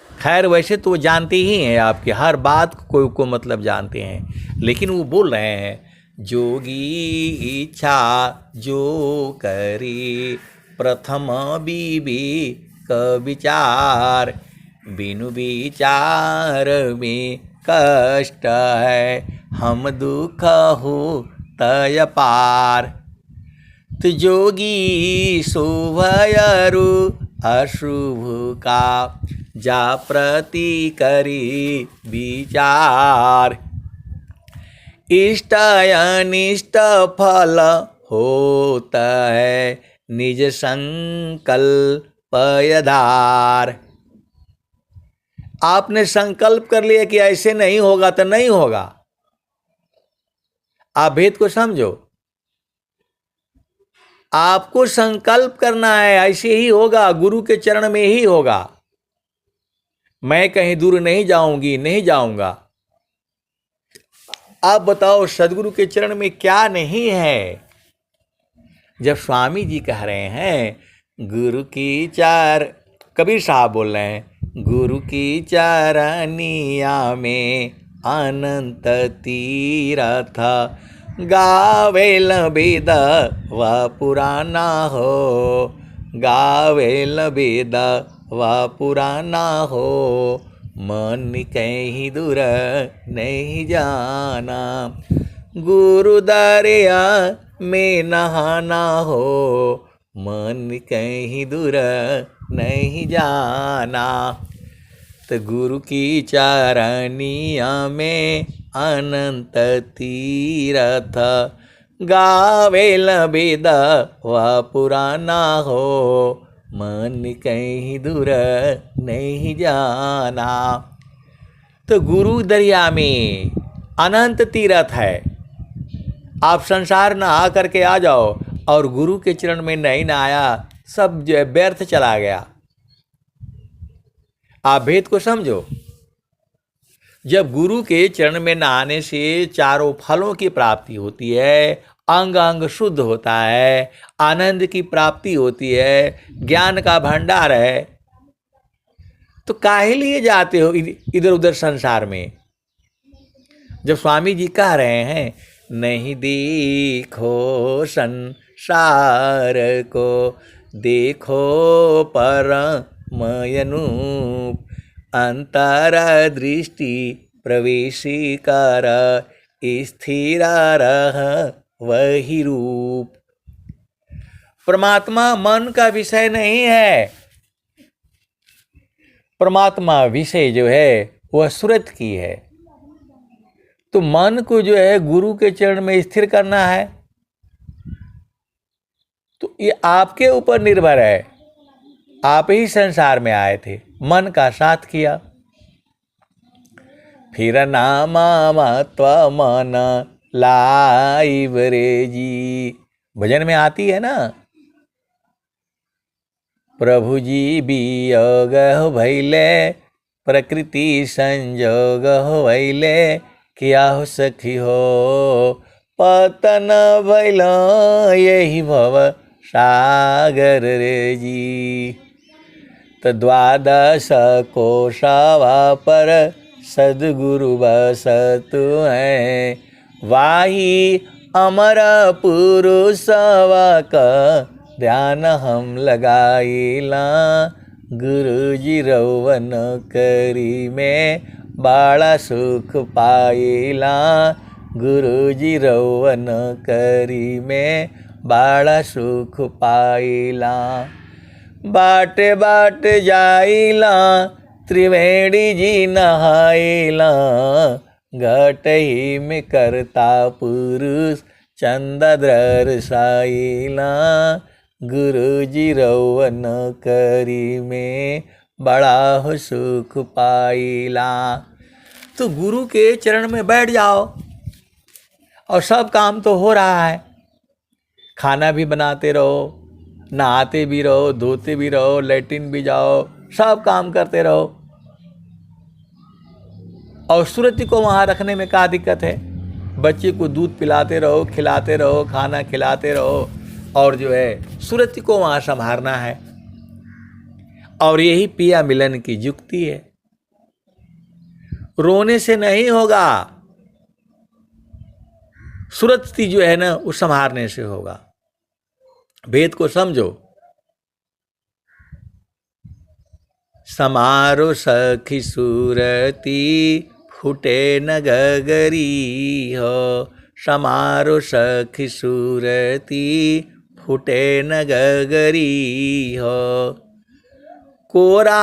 खैर वैसे तो वो जानते ही हैं, आपकी हर बात को मतलब जानते हैं, लेकिन वो बोल रहे हैं जोगी इच्छा जो करी प्रथम विवेक विचार, बिनु विचार में कष्ट है हम दुख हो तय पार। तो जोगी शुभयरु अशुभ का जा प्रति करी विचार, इष्ट अनिष्ट फल होता है निज संकल्प आधार। आपने संकल्प कर लिया कि ऐसे नहीं होगा तो नहीं होगा। आप भेद को समझो, आपको संकल्प करना है ऐसे ही होगा, गुरु के चरण में ही होगा। मैं कहीं दूर नहीं जाऊंगी, नहीं जाऊंगा। आप बताओ सदगुरु के चरण में क्या नहीं है। जब स्वामी जी कह रहे हैं गुरु की चार, कबीर साहब बोल रहे हैं गुरु की चरनिया में अनंत तीरथ, गावेल वेद व पुराना हो, गावेल वेद व पुराना हो, मन कहीं दूर नहीं जाना, गुरु दरिया में नहाना हो, मन कहीं दूर नहीं जाना। तो गुरु की चरनिया में अनंत तीरथ, गावेल वेद व पुराना हो, मन कहीं दूर नहीं जाना। तो गुरु दरिया में अनंत तीरथ है। आप संसार न आ करके आ जाओ और गुरु के चरण में नहीं नहाया, सब जो है व्यर्थ चला गया। आप भेद को समझो। जब गुरु के चरण में नहाने से चारों फलों की प्राप्ति होती है, अंग अंग शुद्ध होता है, आनंद की प्राप्ति होती है, ज्ञान का भंडार है, तो काहे लिए जाते हो इधर उधर संसार में। जब स्वामी जी कह रहे हैं नहीं देखो संसार को, देखो परमयनूप, अंतर दृष्टि प्रवेशी कर, स्थिर रह वही रूप। परमात्मा मन का विषय नहीं है। परमात्मा विषय जो है वह सूरत की है। तो मन को जो है गुरु के चरण में स्थिर करना है, तो ये आपके ऊपर निर्भर है। आप ही संसार में आए थे, मन का साथ किया। फिर नामा त्व मन लाइव रे जी, भजन में आती है ना, प्रभु जी वियोग भैले, प्रकृति संजोग भैले, क्या हो सखी हो पतन भैल यही भव सागर रे जी। तो द्वादश कोशवा पर सद्गुरु बसतु है, वाही अमर पुरुषवा का ध्यान हम लगाईला, गुरु जी रवन करी में बाड़ा सुख पाईला, गुरु जी रवन करी में बाड़ा सुख पाईला। बाटे बाट जाइला त्रिवेणी जी नहाइला, घटही में करता पुरुष चंदा दरसाइला, गुरु जी रवन करी में बड़ा हो सुख पाइला। तो गुरु के चरण में बैठ जाओ और सब काम तो हो रहा है, खाना भी बनाते रहो, नहाते भी रहो, धोते भी रहो, लैट्रिन भी जाओ, सब काम करते रहो। और सूरज जी को वहाँ रखने में क्या दिक्कत है? बच्चे को दूध पिलाते रहो, खिलाते रहो, खाना खिलाते रहो, और जो है सूरज जी को वहाँ संभालना है। और यही पिया मिलन की युक्ति है। रोने से नहीं होगा, सूरज जी जो है ना वो संभालने से होगा। भेद को समझो। समारो सखी सूरती फूटे न गगरी हो, समारो सखी सूरती फूटे न गगरी हो, कोरा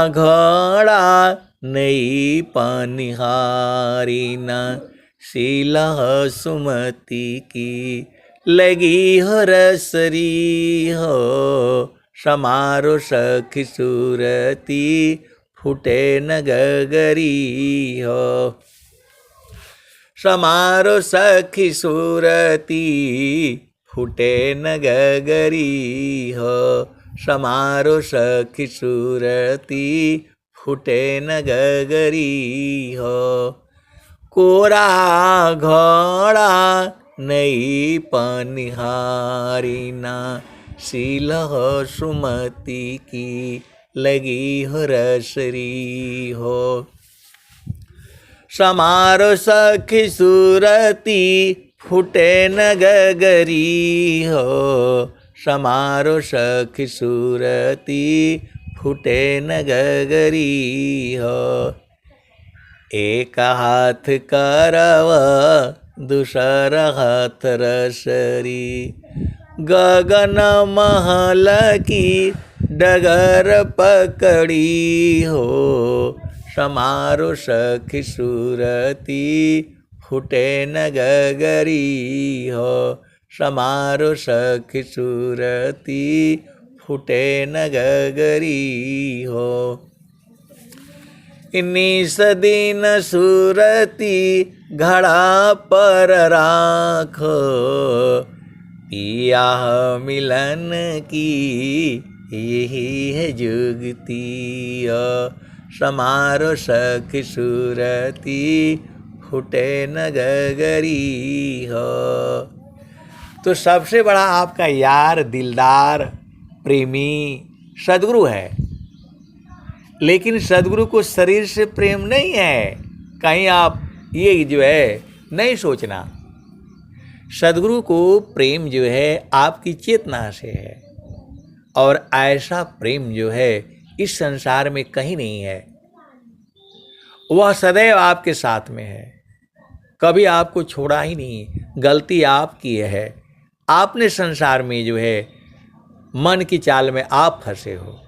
घड़ा नई पनिहारी न, शीला सुमति की लगी हो रसरी हो, समारो सखी सूरती फूटे न गगरी हो, समारो सखी सूरती फूटे न गगरी हो, समारो सखी सूरती फूटे न गगरी हो, कोरा घड़ा नई पनिहारी ना, शीलह सुमति की लगी हो रसरी हो, समारो सखी सूरती फूटे न गगरी हो, समारो सखी सूरती फूटे न गगरी हो, एक हाथ करव दूसरा हाथ रसरी, गगन महल की डगर पकड़ी हो, समारो सखी सूरती फूटे न गगरी हो, समारो सखी सूरती फूटे न गगरी हो, इन्नीस दिन सूरती घड़ा पर राखो, पिया मिलन की यही है जुगती, समारो सखी सूरती फूटे न गगरी हो। तो सबसे बड़ा आपका यार, दिलदार, प्रेमी सदगुरु है। लेकिन सदगुरु को शरीर से प्रेम नहीं है, कहीं आप ये जो है नहीं सोचना। सदगुरु को प्रेम जो है आपकी चेतना से है, और ऐसा प्रेम जो है इस संसार में कहीं नहीं है। वह सदैव आपके साथ में है, कभी आपको छोड़ा ही नहीं। गलती आपकी है, आपने संसार में जो है मन की चाल में आप फंसे हो।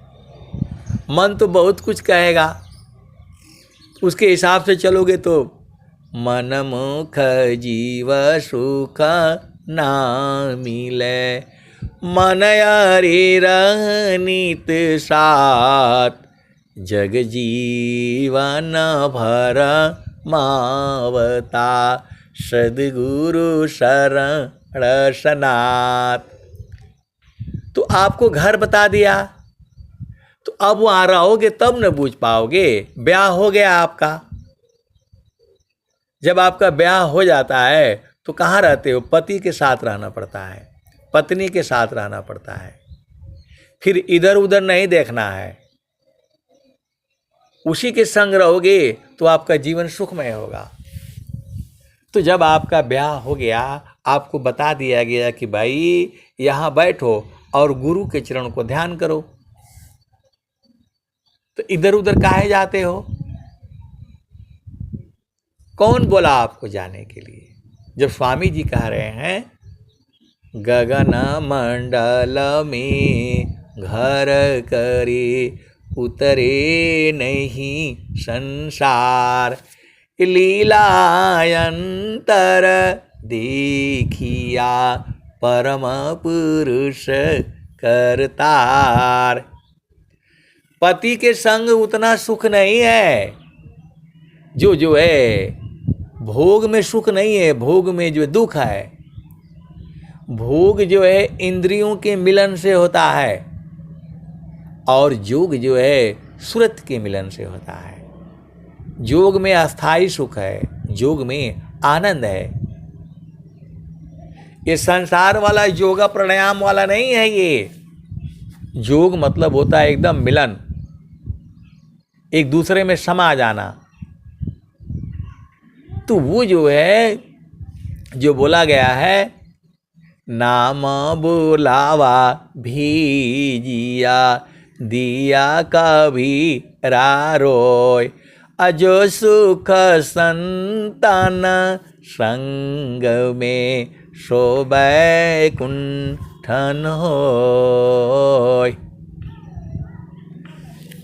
मन तो बहुत कुछ कहेगा, उसके हिसाब से चलोगे तो मन मुख जीव सुख ना मिले, मन यारी रहनीत साथ, जग जीवन भर मावता, सद्गुरु शरण सनात। तो आपको घर बता दिया, तो अब वहाँ रहोगे तब न बूझ पाओगे। ब्याह हो गया आपका, जब आपका ब्याह हो जाता है तो कहाँ रहते हो? पति के साथ रहना पड़ता है, पत्नी के साथ रहना पड़ता है, फिर इधर उधर नहीं देखना है। उसी के संग रहोगे तो आपका जीवन सुखमय होगा। तो जब आपका ब्याह हो गया, आपको बता दिया गया कि भाई यहाँ बैठो और गुरु के चरण को ध्यान करो, तो इधर उधर काहे जाते हो? कौन बोला आपको जाने के लिए? जब स्वामी जी कह रहे हैं गगन मंडल में घर करे उतरे नहीं संसार। लीलायंतर देखिया परम पुरुष करतार। पति के संग उतना सुख नहीं है, जो है भोग में सुख नहीं है, भोग में जो दुख है। भोग जो है इंद्रियों के मिलन से होता है और योग जो है सुरत के मिलन से होता है। योग में अस्थाई सुख है, योग में आनंद है। ये संसार वाला योगा प्राणायाम वाला नहीं है। ये योग मतलब होता है एकदम मिलन, एक दूसरे में समा जाना। तो वो जो है, जो बोला गया है, नाम बुलावा भीजिया दिया कभी रारोय। अजो सुख संतान संग में शोभै कुंठन होय।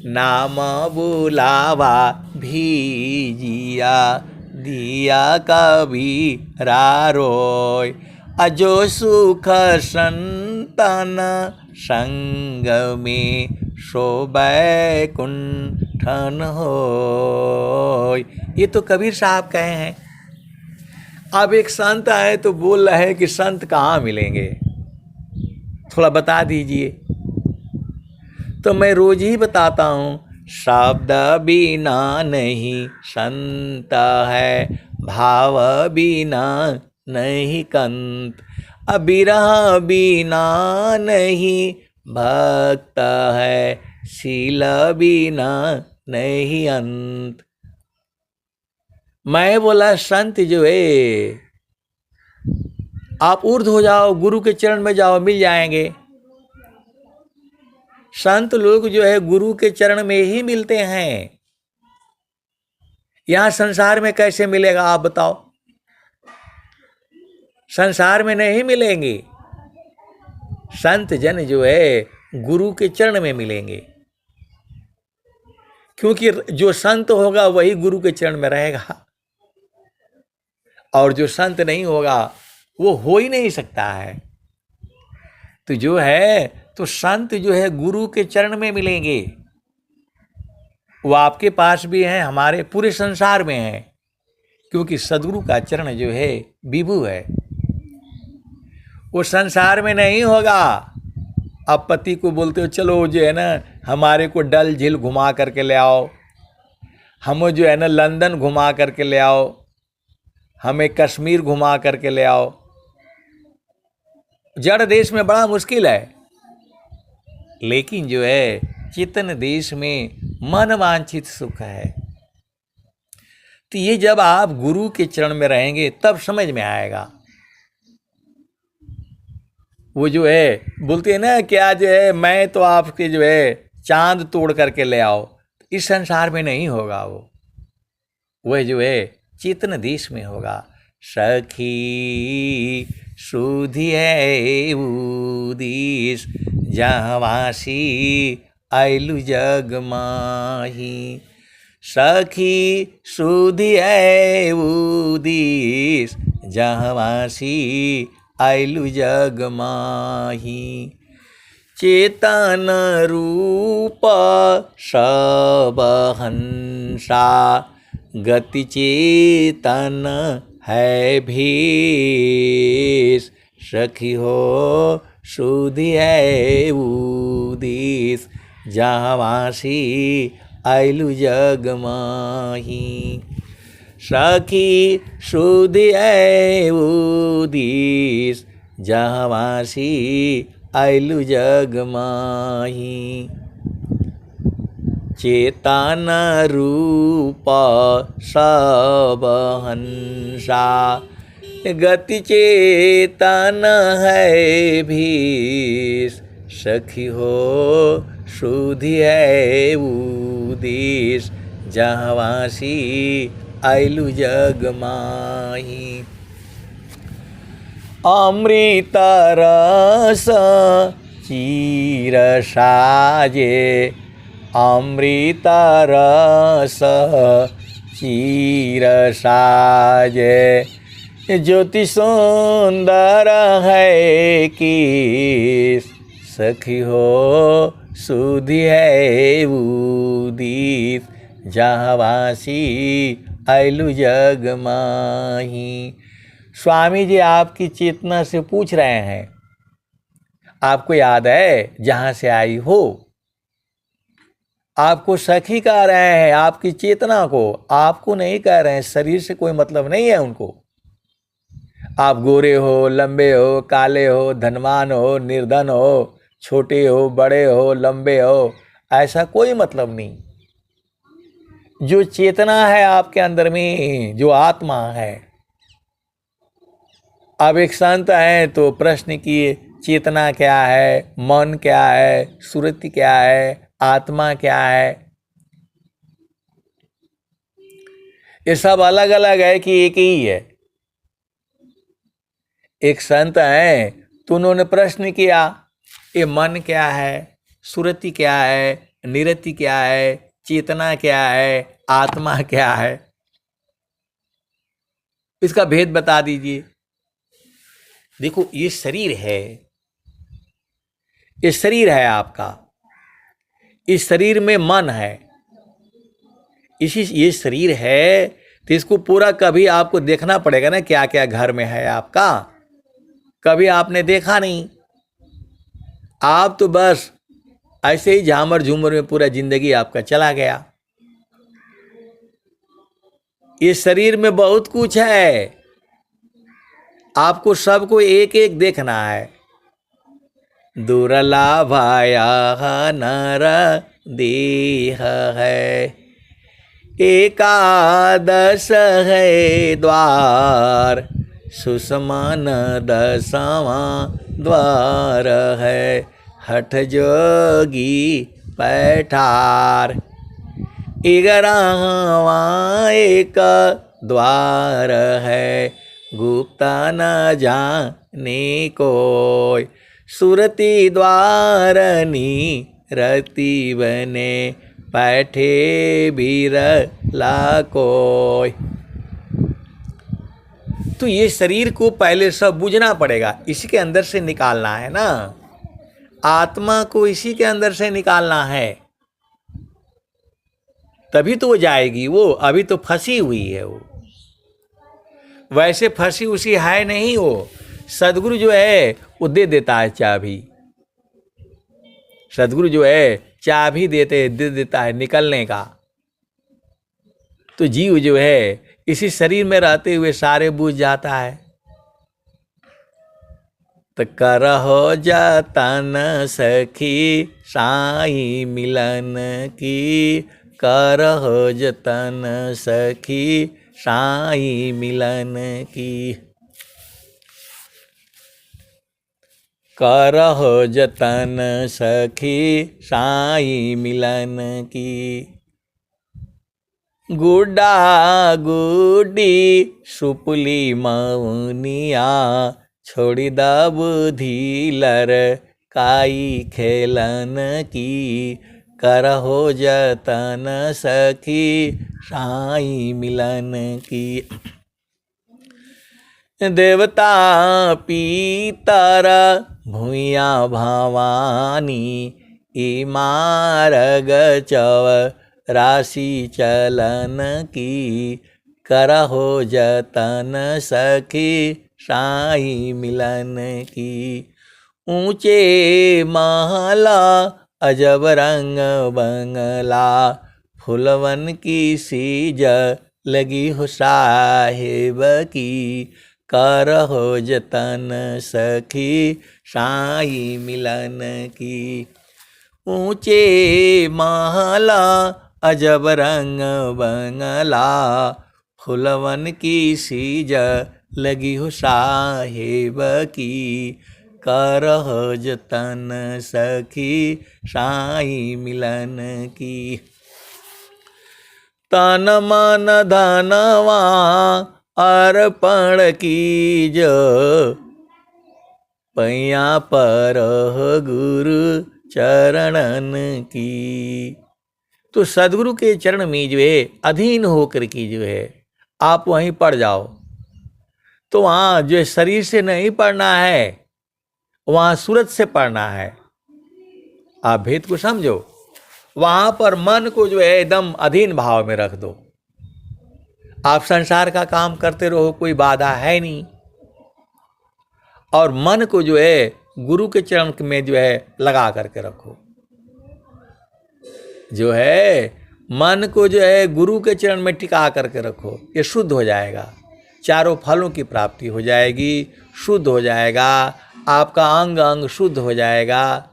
नाम बुलावा भीजिया दिया कभी रारोय। अजो सुख संतान संग में शोभै कुंठन होय। ये तो कबीर साहब कहे हैं। अब एक संत आए तो बोल रहे हैं कि संत कहाँ मिलेंगे, थोड़ा बता दीजिए। तो मैं रोज ही बताता हूँ, शब्द बिना नहीं संत है, भाव बिना नहीं कंत। अबिरह बिना नहीं भक्त है, शील बिना नहीं अंत। मैं बोला संत जो है, आप ऊर्ध्व हो जाओ, गुरु के चरण में जाओ, मिल जाएंगे। संत लोग जो है गुरु के चरण में ही मिलते हैं। यहां संसार में कैसे मिलेगा आप बताओ? संसार में नहीं मिलेंगे। संत जन जो है गुरु के चरण में मिलेंगे, क्योंकि जो संत होगा वही गुरु के चरण में रहेगा, और जो संत नहीं होगा वो हो ही नहीं सकता है। तो जो है, तो संत जो है गुरु के चरण में मिलेंगे। वो आपके पास भी हैं, हमारे पूरे संसार में हैं, क्योंकि सदगुरु का चरण जो है विभु है। वो संसार में नहीं होगा। आप पति को बोलते हो चलो जो है ना हमारे को डल झील घुमा करके ले आओ, हम जो है ना लंदन घुमा करके ले आओ, हमें कश्मीर घुमा करके ले आओ। जड़ देश में बड़ा मुश्किल है, लेकिन जो है चेतन देश में मन वांछित सुख है। तो ये जब आप गुरु के चरण में रहेंगे तब समझ में आएगा। वो जो है बोलते हैं ना क्या जो है मैं तो आपके जो है चांद तोड़ करके ले आओ, इस संसार में नहीं होगा। वह जो है चेतन देश में होगा। सखी सुधी है उदीस जहवासी आइलु जग माही। सखी सुधी है उदीस जहवासी आइलु जग माही। चेतन रूप सब हंसा गति चेतन है भीष। सखी हो सुधी है उदीस जहवासी आइलु जग माही। सखी सुधी है उदीस जहवासी आइलु जग माही। चेतन रूप सब हंसा गति चेतन है भीष। सखी हो सुधी है उदीस जहवासी आइलु जग माही। अमृत रस चीर साजे अमृत रस चीर साजे। ज्योति सुंदर है कि सखी हो सुधि है उदित जहवासी ऐलु जग माही। स्वामी जी आपकी चेतना से पूछ रहे हैं, आपको याद है जहां से आई हो? आपको सखी कह रहे हैं, आपकी चेतना को, आपको नहीं कह रहे हैं। शरीर से कोई मतलब नहीं है उनको। आप गोरे हो, लंबे हो, काले हो, धनवान हो, निर्धन हो, छोटे हो, बड़े हो, लंबे हो, ऐसा कोई मतलब नहीं। जो चेतना है आपके अंदर में, जो आत्मा है। अब एक संत है तो प्रश्न किए, चेतना क्या है, मन क्या है, सुरति क्या है, आत्मा क्या है? ये सब अलग अलग है कि एक ही है? एक संत है तो उन्होंने प्रश्न किया, ये मन क्या है, सुरति क्या है, निरति क्या है, चेतना क्या है, आत्मा क्या है? इसका भेद बता दीजिए। देखो, ये शरीर है, ये शरीर है आपका। इस शरीर में मन है। ये शरीर है तो इसको पूरा कभी आपको देखना पड़ेगा ना, क्या क्या घर में है आपका। कभी आपने देखा नहीं, आप तो बस ऐसे ही झामर झूमर में पूरा जिंदगी आपका चला गया। ये शरीर में बहुत कुछ है, आपको सबको एक एक देखना है। दुर्लभाया नर देह है, एकादश है द्वार, सुषमन दसवां द्वार है, हठ जोगी पैठार, 11वां एक द्वार है, गुप्ता न जाने कोई, सुरति द्वारनी रति बने, बैठे बिरला कोई। तो ये शरीर को पहले सब बुझना पड़ेगा, इसी के अंदर से निकालना है ना। आत्मा को इसी के अंदर से निकालना है, तभी तो वो जाएगी। वो अभी तो फंसी हुई है। वो वैसे फंसी उसी है नहीं। वो सदगुरु जो है वो दे देता है चाबी। सदगुरु जो है चाबी दे देता है निकलने का। तो जीव जो है इसी शरीर में रहते हुए सारे बूझ जाता है। तो करहो जतन सखी साई मिलन की, करहो जतन सखी साई मिलन की, करहो जतन सखी साई मिलन की। गुड्डा गुड्डी सुपली मौनिया, छोड़ी द बुद्धि लर काई खेलन की, करहो जतन सखी साई मिलन की। देवता पीतर भूया भवानी, इमारग चव राशि चलन की, करहो जतन सखी साई मिलन की। ऊंचे महला अजब रंग बंगला, फुलवन की सीज लगी हो साहेब की, करहो जतन सखी साई मिलन की। ऊंचे महला अजब रंग बंगला, फुलवन की सीज लगी हो साहेब की, करहो जतन सखी साई मिलन की। तन मन धनवा अर्पण कीज, पैया पर गुरु चरणन की। तो सदगुरु के चरण में जो है अधीन होकर की जो है आप वहीं पढ़ जाओ। तो वहाँ जो है शरीर से नहीं पढ़ना है, वहाँ सूरत से पढ़ना है। आप भेद को समझो। वहाँ पर मन को जो है एकदम अधीन भाव में रख दो। आप संसार का काम करते रहो, कोई बाधा है नहीं। और मन को जो है गुरु के चरण में जो है लगा करके रखो। जो है मन को जो है गुरु के चरण में टिका करके रखो, ये शुद्ध हो जाएगा। चारों फलों की प्राप्ति हो जाएगी, शुद्ध हो जाएगा, आपका अंग अंग शुद्ध हो जाएगा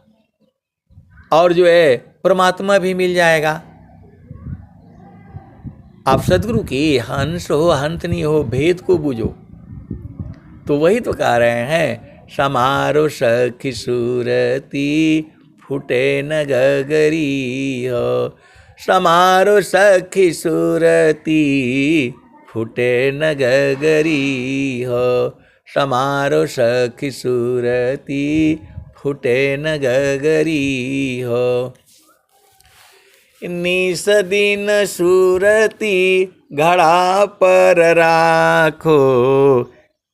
और जो है परमात्मा भी मिल जाएगा। आप सदगुरु की हंस हो हंतनी हो, भेद को बूझो। तो वही तो कह रहे हैं, समारो सखी सूरती फूटे न गगरी हो। समारो सखी सूरती फूटे न गगरी हो। समारो सखी सूरती फूटे न गगरी हो। निस दिन सूरती घड़ा पर राखो।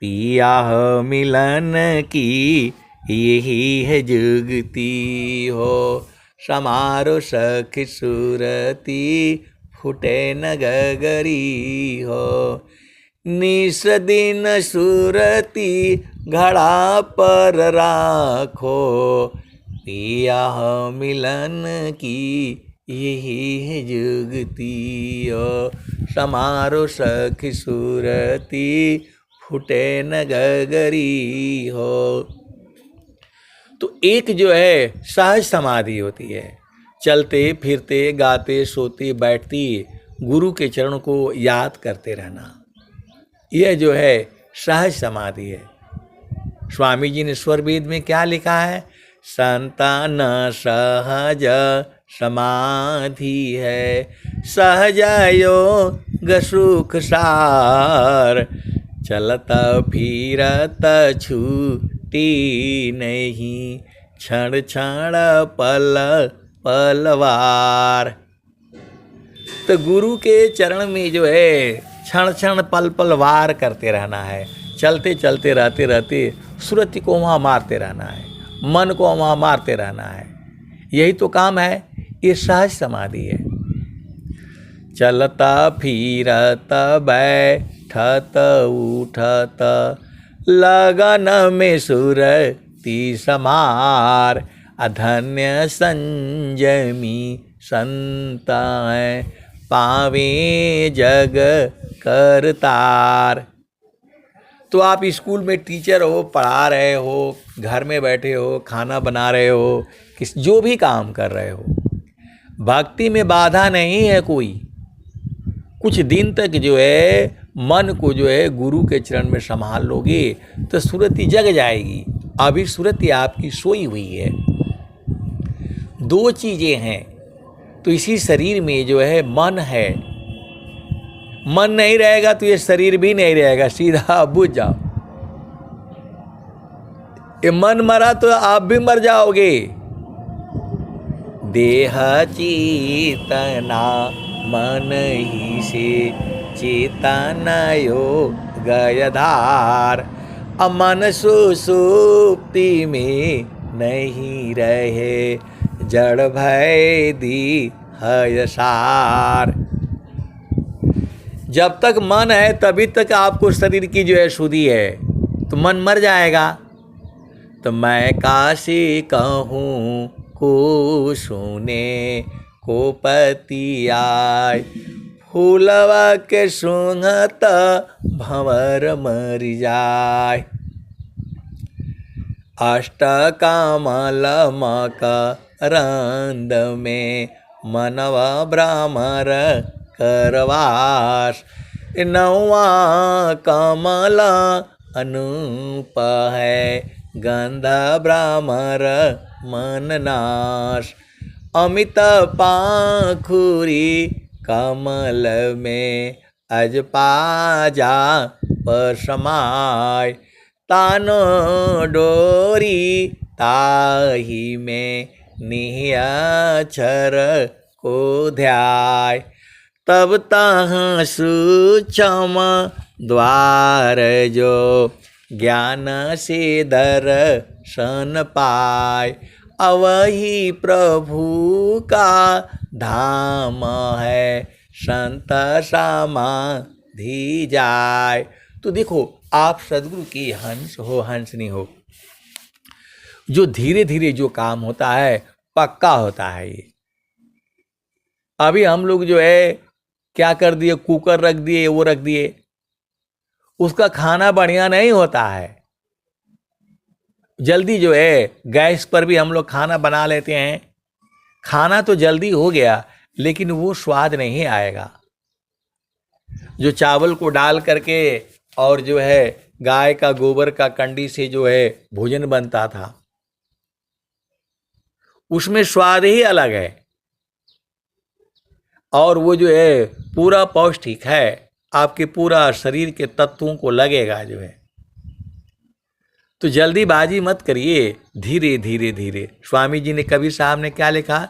पिया मिलन की यही है जुगती हो। समारो सखी सूरती फूटे न गगरी हो। निस दिन सूरती घड़ा पर राखो। पिया मिलन की यही है जुगती हो। समारो सखी सूरती फूटे न गगरी हो। तो एक जो है सहज समाधि होती है, चलते फिरते गाते सोते बैठती गुरु के चरण को याद करते रहना, यह जो है सहज समाधि है। स्वामी जी ने स्वर वेद में क्या लिखा है? संतान सहज समाधि है। सहज योग सुख सार। चलत फिरत छूटी नहीं। क्षण क्षण पल पलवार। तो गुरु के चरण में जो है क्षण क्षण पल पल वार करते रहना है। चलते चलते रहते रहते सुरति को वहाँ मारते रहना है, मन को वहाँ मारते रहना है। यही तो काम है, ये सहज समाधि है। चलता फिरत बैठत उठत लगन में सुरति समार। अधन्य संयमी संत है पावे जग करतार। तो आप स्कूल में टीचर हो, पढ़ा रहे हो, घर में बैठे हो, खाना बना रहे हो, जो भी काम कर रहे हो, भक्ति में बाधा नहीं है कोई। कुछ दिन तक जो है मन को जो है गुरु के चरण में संभाल लोगे तो सुरति जग जाएगी। अभी सुरति आपकी सोई हुई है। दो चीजें हैं, तो इसी शरीर में जो है मन है। मन नहीं रहेगा तो ये शरीर भी नहीं रहेगा, सीधा बुझ जाओ। ये मन मरा तो आप भी मर जाओगे। देह चेतना मन ही से चेतन योग धार। अमन सुसुप्ति में नहीं रहे जड़ भय दी है सार। जब तक मन है तभी तक आपको शरीर की जो है शुद्धि है, तो मन मर जाएगा। तो मैं काशी कहूँ को सुने को पति आय। फूलवा के सूंघत भंवर मर जाय। अष्ट कमल मकरंद में मनवा भ्रमर करवास। नौवा कमल अनूप है गंध भ्रमर मन नाश। अमित पाखुरी कमल में अज पाजा पर समाय। तानो डोरी ताही में निहचर को ध्याय। तब तहाँ सूक्ष्म द्वार जो ज्ञान से दर्शन पाय। अवही प्रभु का धाम है संत समाधि जाय। तो देखो, आप सदगुरु की हंस हो हंसनी हो, जो धीरे धीरे जो काम होता है पक्का होता है। ये अभी हम लोग जो है क्या कर दिए, कुकर रख दिए, वो रख दिए, उसका खाना बढ़िया नहीं होता है। जल्दी जो है गैस पर भी हम लोग खाना बना लेते हैं, खाना तो जल्दी हो गया लेकिन वो स्वाद नहीं आएगा। जो चावल को डाल करके और जो है गाय का गोबर का कंडी से जो है भोजन बनता था, उसमें स्वाद ही अलग है और वो जो है पूरा पौष्टिक है, आपके पूरा शरीर के तत्वों को लगेगा जो है। तो जल्दीबाजी मत करिए, धीरे धीरे धीरे। स्वामी जी ने, कबीर साहब ने क्या लिखा,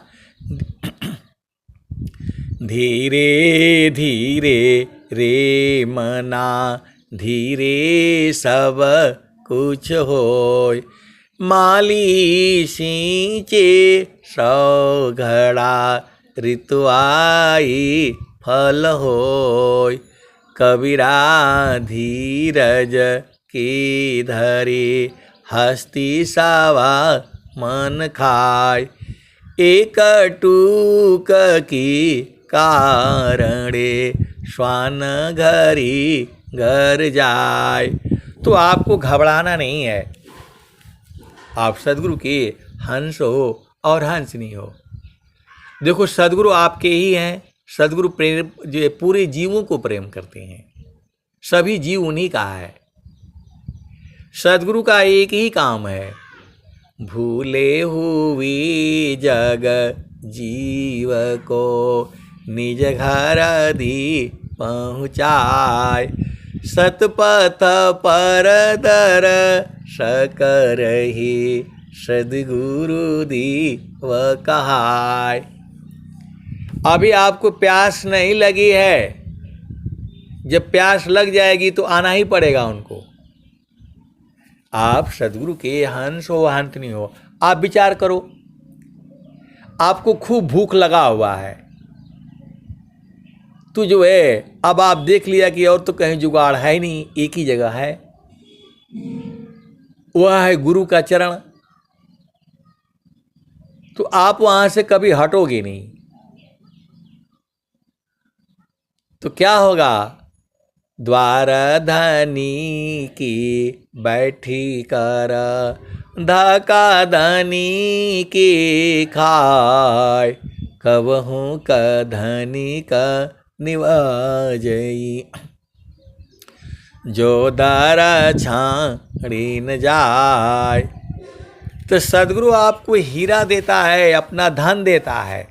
धीरे धीरे रे मना धीरे सब कुछ होय। माली सींचे सौ घड़ा ऋतु आई फल होय। कबीरा धीरज की धरी हस्ती सावा मन खाय। एक टूक की कारणे श्वान घरी घर जाय। तो आपको घबराना नहीं है, आप सदगुरु के हंस हो और हंसनी हो। देखो, सदगुरु आपके ही हैं। सदगुरु प्रेम जो पूरे जीवों को प्रेम करते हैं, सभी जीव उन्हीं का है। सदगुरु का एक ही काम है, भूले हुई जग जीव को निज घर धी पहुँचाय। सतपथ पर दर सकरही सदगुरु दी व कहाय। अभी आपको प्यास नहीं लगी है, जब प्यास लग जाएगी तो आना ही पड़ेगा उनको। आप सदगुरु के हंस हो हंसनी हो। आप विचार करो, आपको खूब भूख लगा हुआ है, तो जो है अब आप देख लिया कि और तो कहीं जुगाड़ है नहीं, एक ही जगह है, वह है गुरु का चरण। तो आप वहां से कभी हटोगे नहीं। तो क्या होगा, द्वार धनी की बैठी कर धका धनी की खाय। कबहू का धनी का निवाजई जो दारा छाड़ी न जाय। तो सदगुरु आपको हीरा देता है, अपना धन देता है।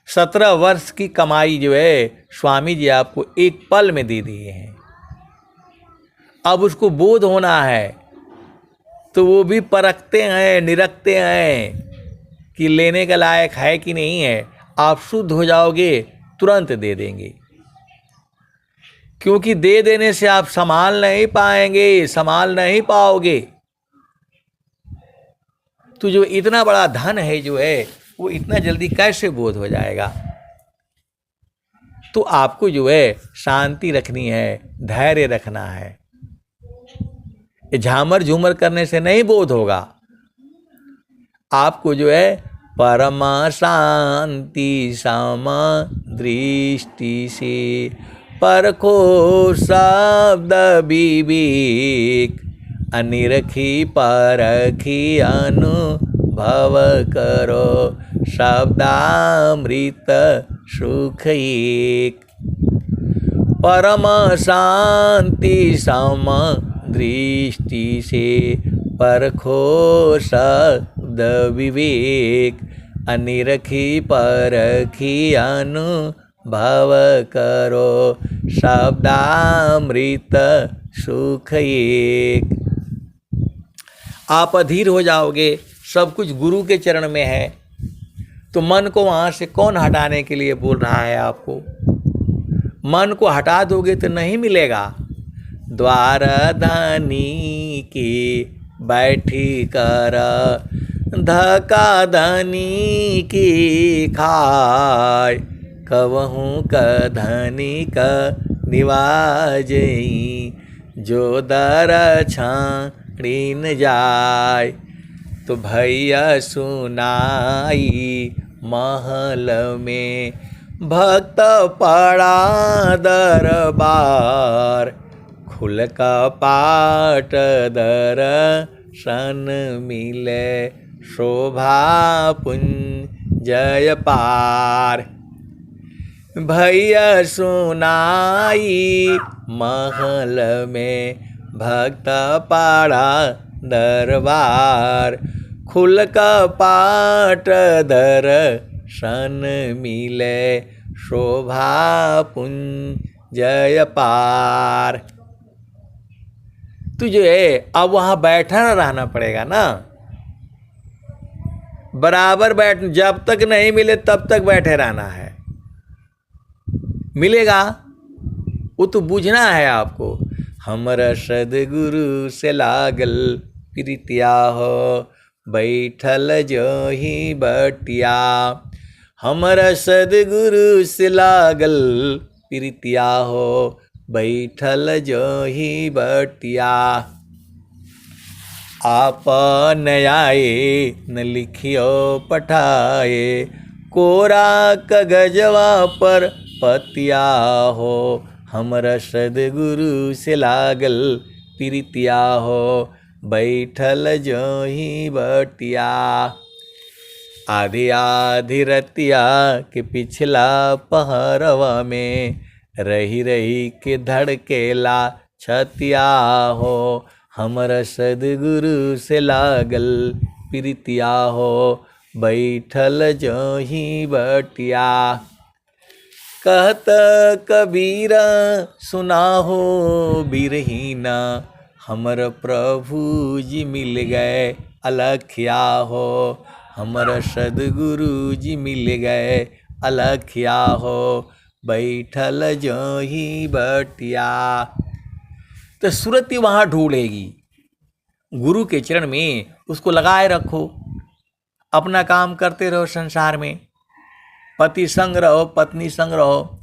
17 वर्ष की कमाई जो है स्वामी जी आपको एक पल में दे दिए हैं। अब उसको बोध होना है, तो वो भी परखते हैं, निरखते हैं कि लेने के लायक है कि नहीं है। आप शुद्ध हो जाओगे, तुरंत दे देंगे, क्योंकि दे देने से आप संभाल नहीं पाएंगे, संभाल नहीं पाओगे। तो जो इतना बड़ा धन है जो है, वो इतना जल्दी कैसे बोध हो जाएगा। तो आपको जो है शांति रखनी है, धैर्य रखना है। झामर झूमर करने से नहीं बोध होगा। आपको जो है परमा शांति समा दृष्टि से परखो शब्द विवेक। अनिरखी परखी अनुभव करो शब्दामृत सुख एक। परम शांति सम दृष्टि से परखो शब्द विवेक। अनिरखी परखी अनुभव करो शब्दामृत सुख एक। आप अधीर हो जाओगे, सब कुछ गुरु के चरण में है। तो मन को वहाँ से कौन हटाने के लिए बोल रहा है आपको? मन को हटा दोगे तो नहीं मिलेगा। द्वार धनी की बैठी कर धका धनी की खाय, कवहूँ का धनी का निवाजई, जो दर छाड़ी न जाय। तो भैया सुनाई महल में भक्त पड़ा दरबार, खुल का पाट दर्शन मिले, शोभा पुंज जय पार। भैया सुनाई महल में भक्त पाड़ा दरबार, खुल का पाट दर्शन मिले, शोभा पुंज जय पार। तुझे अब वहाँ बैठा रहना पड़ेगा ना, बराबर बैठ, जब तक नहीं मिले तब तक बैठे रहना है। मिलेगा वो तो बूझना है आपको। हमरा सदगुरु से लागल प्रीतिया हो, बैठल जो ही बटिया। हमरा सदगुरु से लागल प्रीतिया हो, बैठल जो ही बटिया। आप न आए न लिखियो पठाए, कोरा कागजवा पर पतिया हो। हमरा सदगुरु से लागल प्रीतिया हो, बैठल जो ही बटिया। आधी आधी रतिया के पिछला पहरवा में, रही रही के धड़केला छतिया हो। हमरा सदगुरु से लागल प्रीतिया हो, बैठल जो ही बटिया। कहत कबीरा सुना हो बिरहीना, हमर प्रभु जी मिल गए अलखिया हो। हमर सदगुरु जी मिल गए अलखिया हो, बैठल जो ही बटिया। तो सुरती वहाँ ढूंढेगी। गुरु के चरण में उसको लगाए रखो, अपना काम करते रहो संसार में, पति संग रहो, पत्नी संग रहो,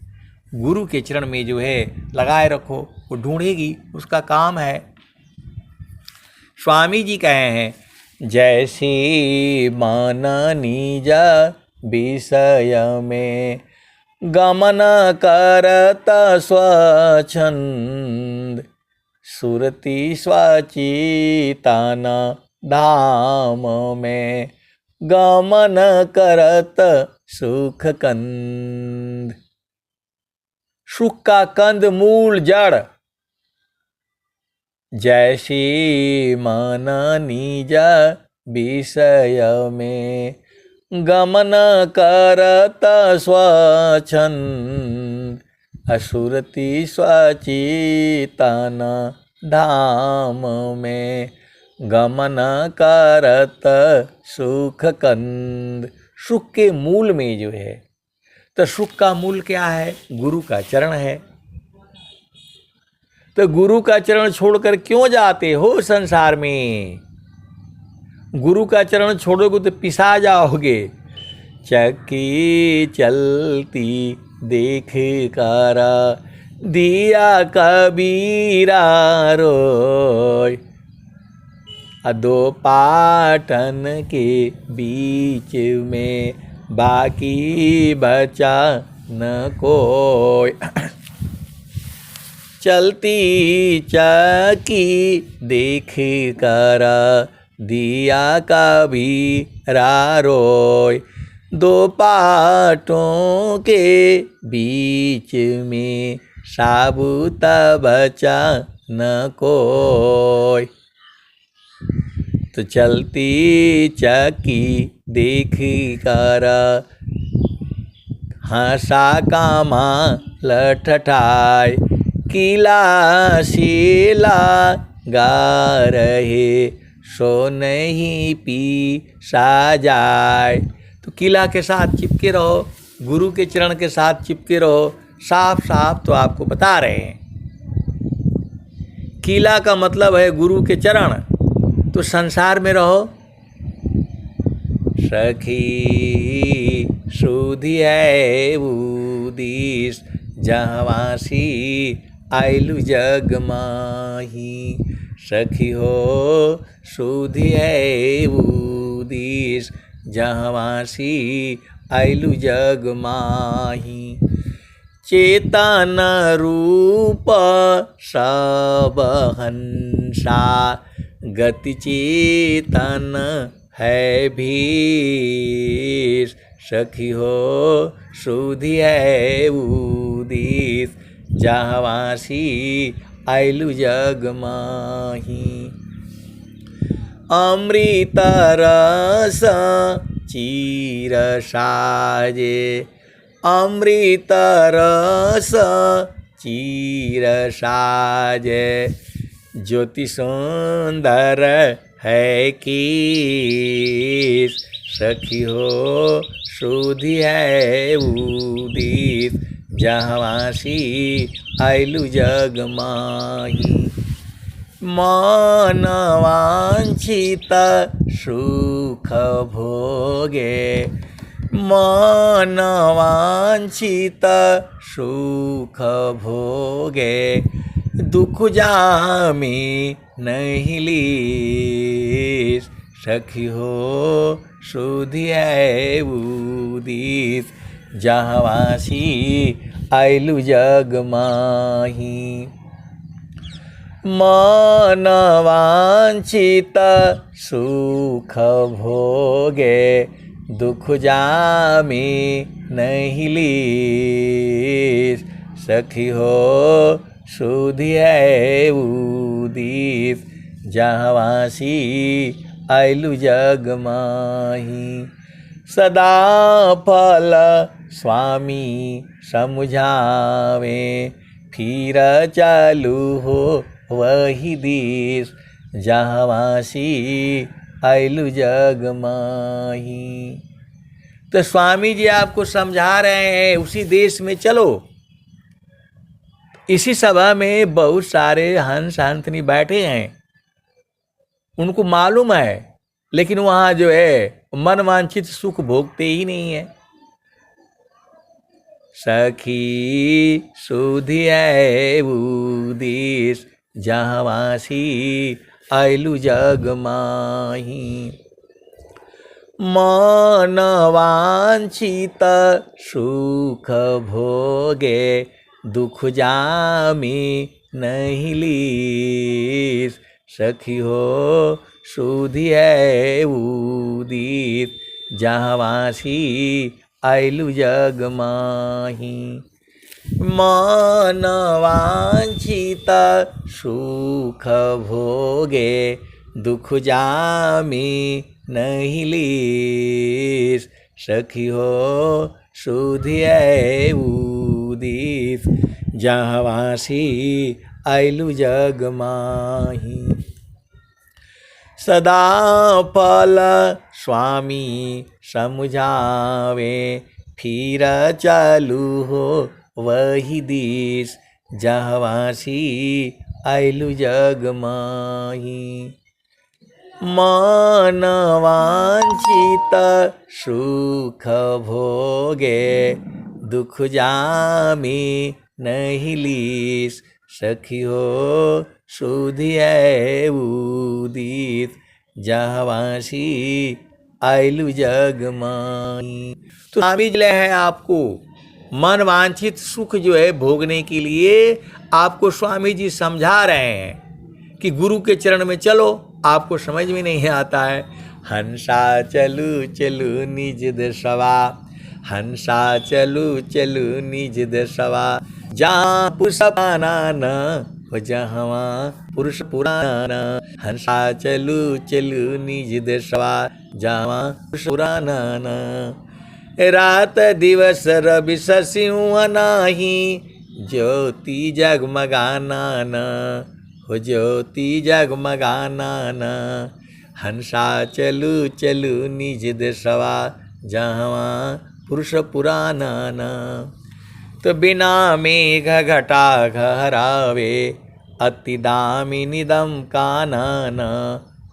गुरु के चरण में जो है लगाए रखो, वो ढूंढेगी, उसका काम है। स्वामी जी कहे हैं, जैसी माना निजा विषय में, गमन करता स्वच्छंद। सुरती स्वाचिताना धाम में, गमन करत सुख कंद। सुख का कंद मूल जड़, जैसी माना निजा विषय में, गमन करत स्वच्छंद। असुरती स्वाचिताना धाम में, गमन करत सुख कंद। सुख के मूल में जो है, तो सुख का मूल क्या है? गुरु का चरण है। तो गुरु का चरण छोड़कर क्यों जाते हो संसार में? गुरु का चरण छोड़ोगे तो पिसा जाओगे। चक्की चलती देख कर दिया कबीरा रोय, दो पाटन के बीच में बाकी बचा न कोई। चलती चक्की देख कर दिया कबीरा रोय, दो पाटों के बीच में साबुत बचा न कोई। तो चलती चक्की देख कर हंसा कामा लठठाय, किला शीला गा रहे सो नहीं पी सा जाए। तो किला के साथ चिपके रहो, गुरु के चरण के साथ चिपके रहो। साफ साफ तो आपको बता रहे हैं, किला का मतलब है गुरु के चरण। तो संसार में रहो। सखी सुधी है उदिस जहवासी आइलु जग माही। सखी हो सुधी है उदिस जहवासी आइलु जग माही। चेतन रूप सब हंसा गति चेतन है भीष। सखी हो सुधी है उदिस जहवासी आइलु जग माही। अमृत रस चीर साजे अमृत रस चीर साजे। ज्योति सुंदर है कीस। सखी हो सुधी है उदित जहवासी आइलु जग माही। मन वांछित सुख भोगे मन वांछित सुख भोगे। दुख जामी नहीं लीस। सखी हो सुधी है उदित जहवासी आइलु जग माही। मन वांछित सुख भोगे दुख जामी नहीं लीस। सखी हो सुधी है उदित जहवासी आइलु जग माही। सदा फल स्वामी समझावे फिर चालू हो वही दिस जहवासी आइलु जग माही। तो स्वामी जी आपको समझा रहे हैं उसी देश में चलो। इसी सभा में बहुत सारे हंस हंसनी बैठे हैं, उनको मालूम है, लेकिन वहां जो है मन वांछित सुख भोगते ही नहीं है। सखी सुधी है उदिस जहवासी आइलु जग माही। मन वांछित सुख भोगे दुख जामी नहीं लीस। सखी हो सुधी है उदित जहवासी आइलु जग माही। मन वांछित सुख भोगे दुख जामी नहीं लीस। सखी हो सुधी है उदित जहवासी आइलु जग माही। सदा फल स्वामी समझावे फिर चालू हो वही दिस जहवासी आइलु जग माही। मन वांछित सुख भोगे दुख जामी नहीं लीस। सखी हो सुधी है उदित जहवासी आइलु जग माही। तो स्वामी जी है आपको मन वांछित सुख जो है भोगने के लिए आपको स्वामी जी समझा रहे हैं कि गुरु के चरण में चलो। आपको समझ में नहीं आता है। हंसा चलू चलू निज दशवा हंसा चलू चलू निज दशवा। जहाँ पुरुष पुराना हो जहाँ पुरुष पुराना। हंसा चलू चलू निज दशवा जहाँ पुरुष पुराना। रात दिवस रवि सिंह नाही ज्योति जगमगाना न हो ज्योति जगमगाना न। हंसा चलू चलू निज देशवा जहाँ पुरुष पुराना न। तो बिना मेघ घटा घहरावे अति दामिनीदम कानन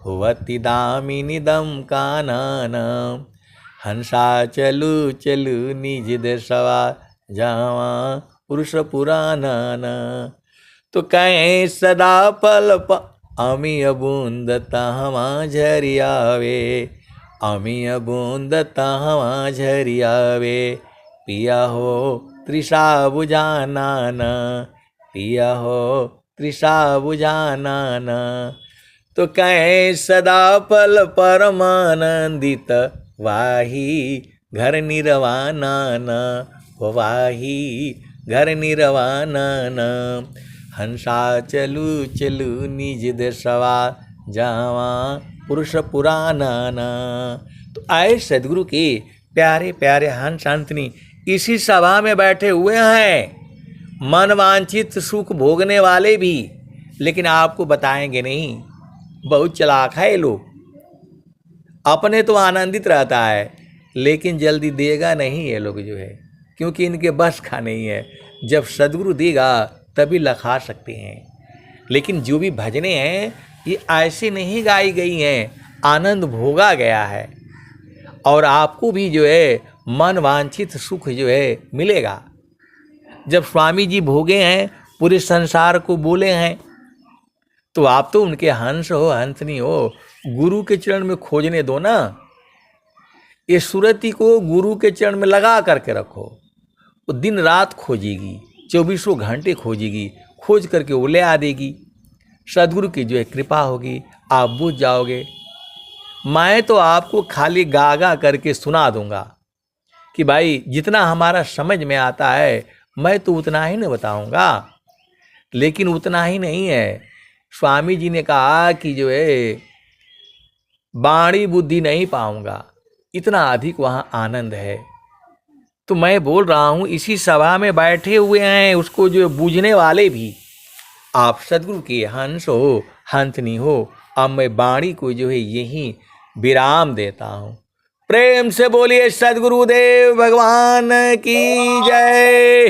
हो अति दामिनीदम कानन। हंसा चलू चलू निज देशवा जहाँ पुरुष पुराना न। तो कहें सदा पल अमीय बूंद तहवा झरियावे अमीय बूंद तहवा झरियावे पिया हो तृषा बुझाना न पिया हो तृषा बुझाना न। तो कहें सदा पल परमानंदित वाही घर निर्वाणा न वाही घर निर्वाणा न। हंसा चलू चलू निज देशवा जहाँ पुरुष पुराना न। तो आए सदगुरु के प्यारे प्यारे हंस हंसनी इसी सभा में बैठे हुए हैं, मन वांछित सुख भोगने वाले भी, लेकिन आपको बताएंगे नहीं। बहुत चालाक है ये लोग, अपने तो आनंदित रहता है लेकिन जल्दी देगा नहीं ये लोग जो है, क्योंकि इनके बस का नहीं है। जब सदगुरु देगा तभी लखा सकते हैं। लेकिन जो भी भजने हैं ये ऐसे नहीं गाई गई हैं, आनंद भोगा गया है। और आपको भी जो है मन वांछित सुख जो है मिलेगा। जब स्वामी जी भोगे हैं, पूरे संसार को बोले हैं, तो आप तो उनके हंस हो हंसनी हो, गुरु के चरण में खोजने दो ना। ये सुरती को गुरु के चरण में लगा करके रखो, वो दिन रात खोजेगी, 24 घंटे खोजेगी, खोज करके वो ले आ देगी। सदगुरु की जो है कृपा होगी, आप बुझ जाओगे। मैं तो आपको खाली गा गा करके सुना दूंगा कि भाई जितना हमारा समझ में आता है मैं तो उतना ही नहीं बताऊंगा। लेकिन उतना ही नहीं है, स्वामी जी ने कहा कि जो है बाणी बुद्धि नहीं पाऊंगा, इतना अधिक वहाँ आनंद है। तो मैं बोल रहा हूँ इसी सभा में बैठे हुए हैं, उसको जो बूझने वाले भी आप सदगुरु के हंस हो हंसनी हो। अब मैं वाणी को जो है यही विराम देता हूँ। प्रेम से बोलिए सदगुरुदेव भगवान की जय।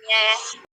जय।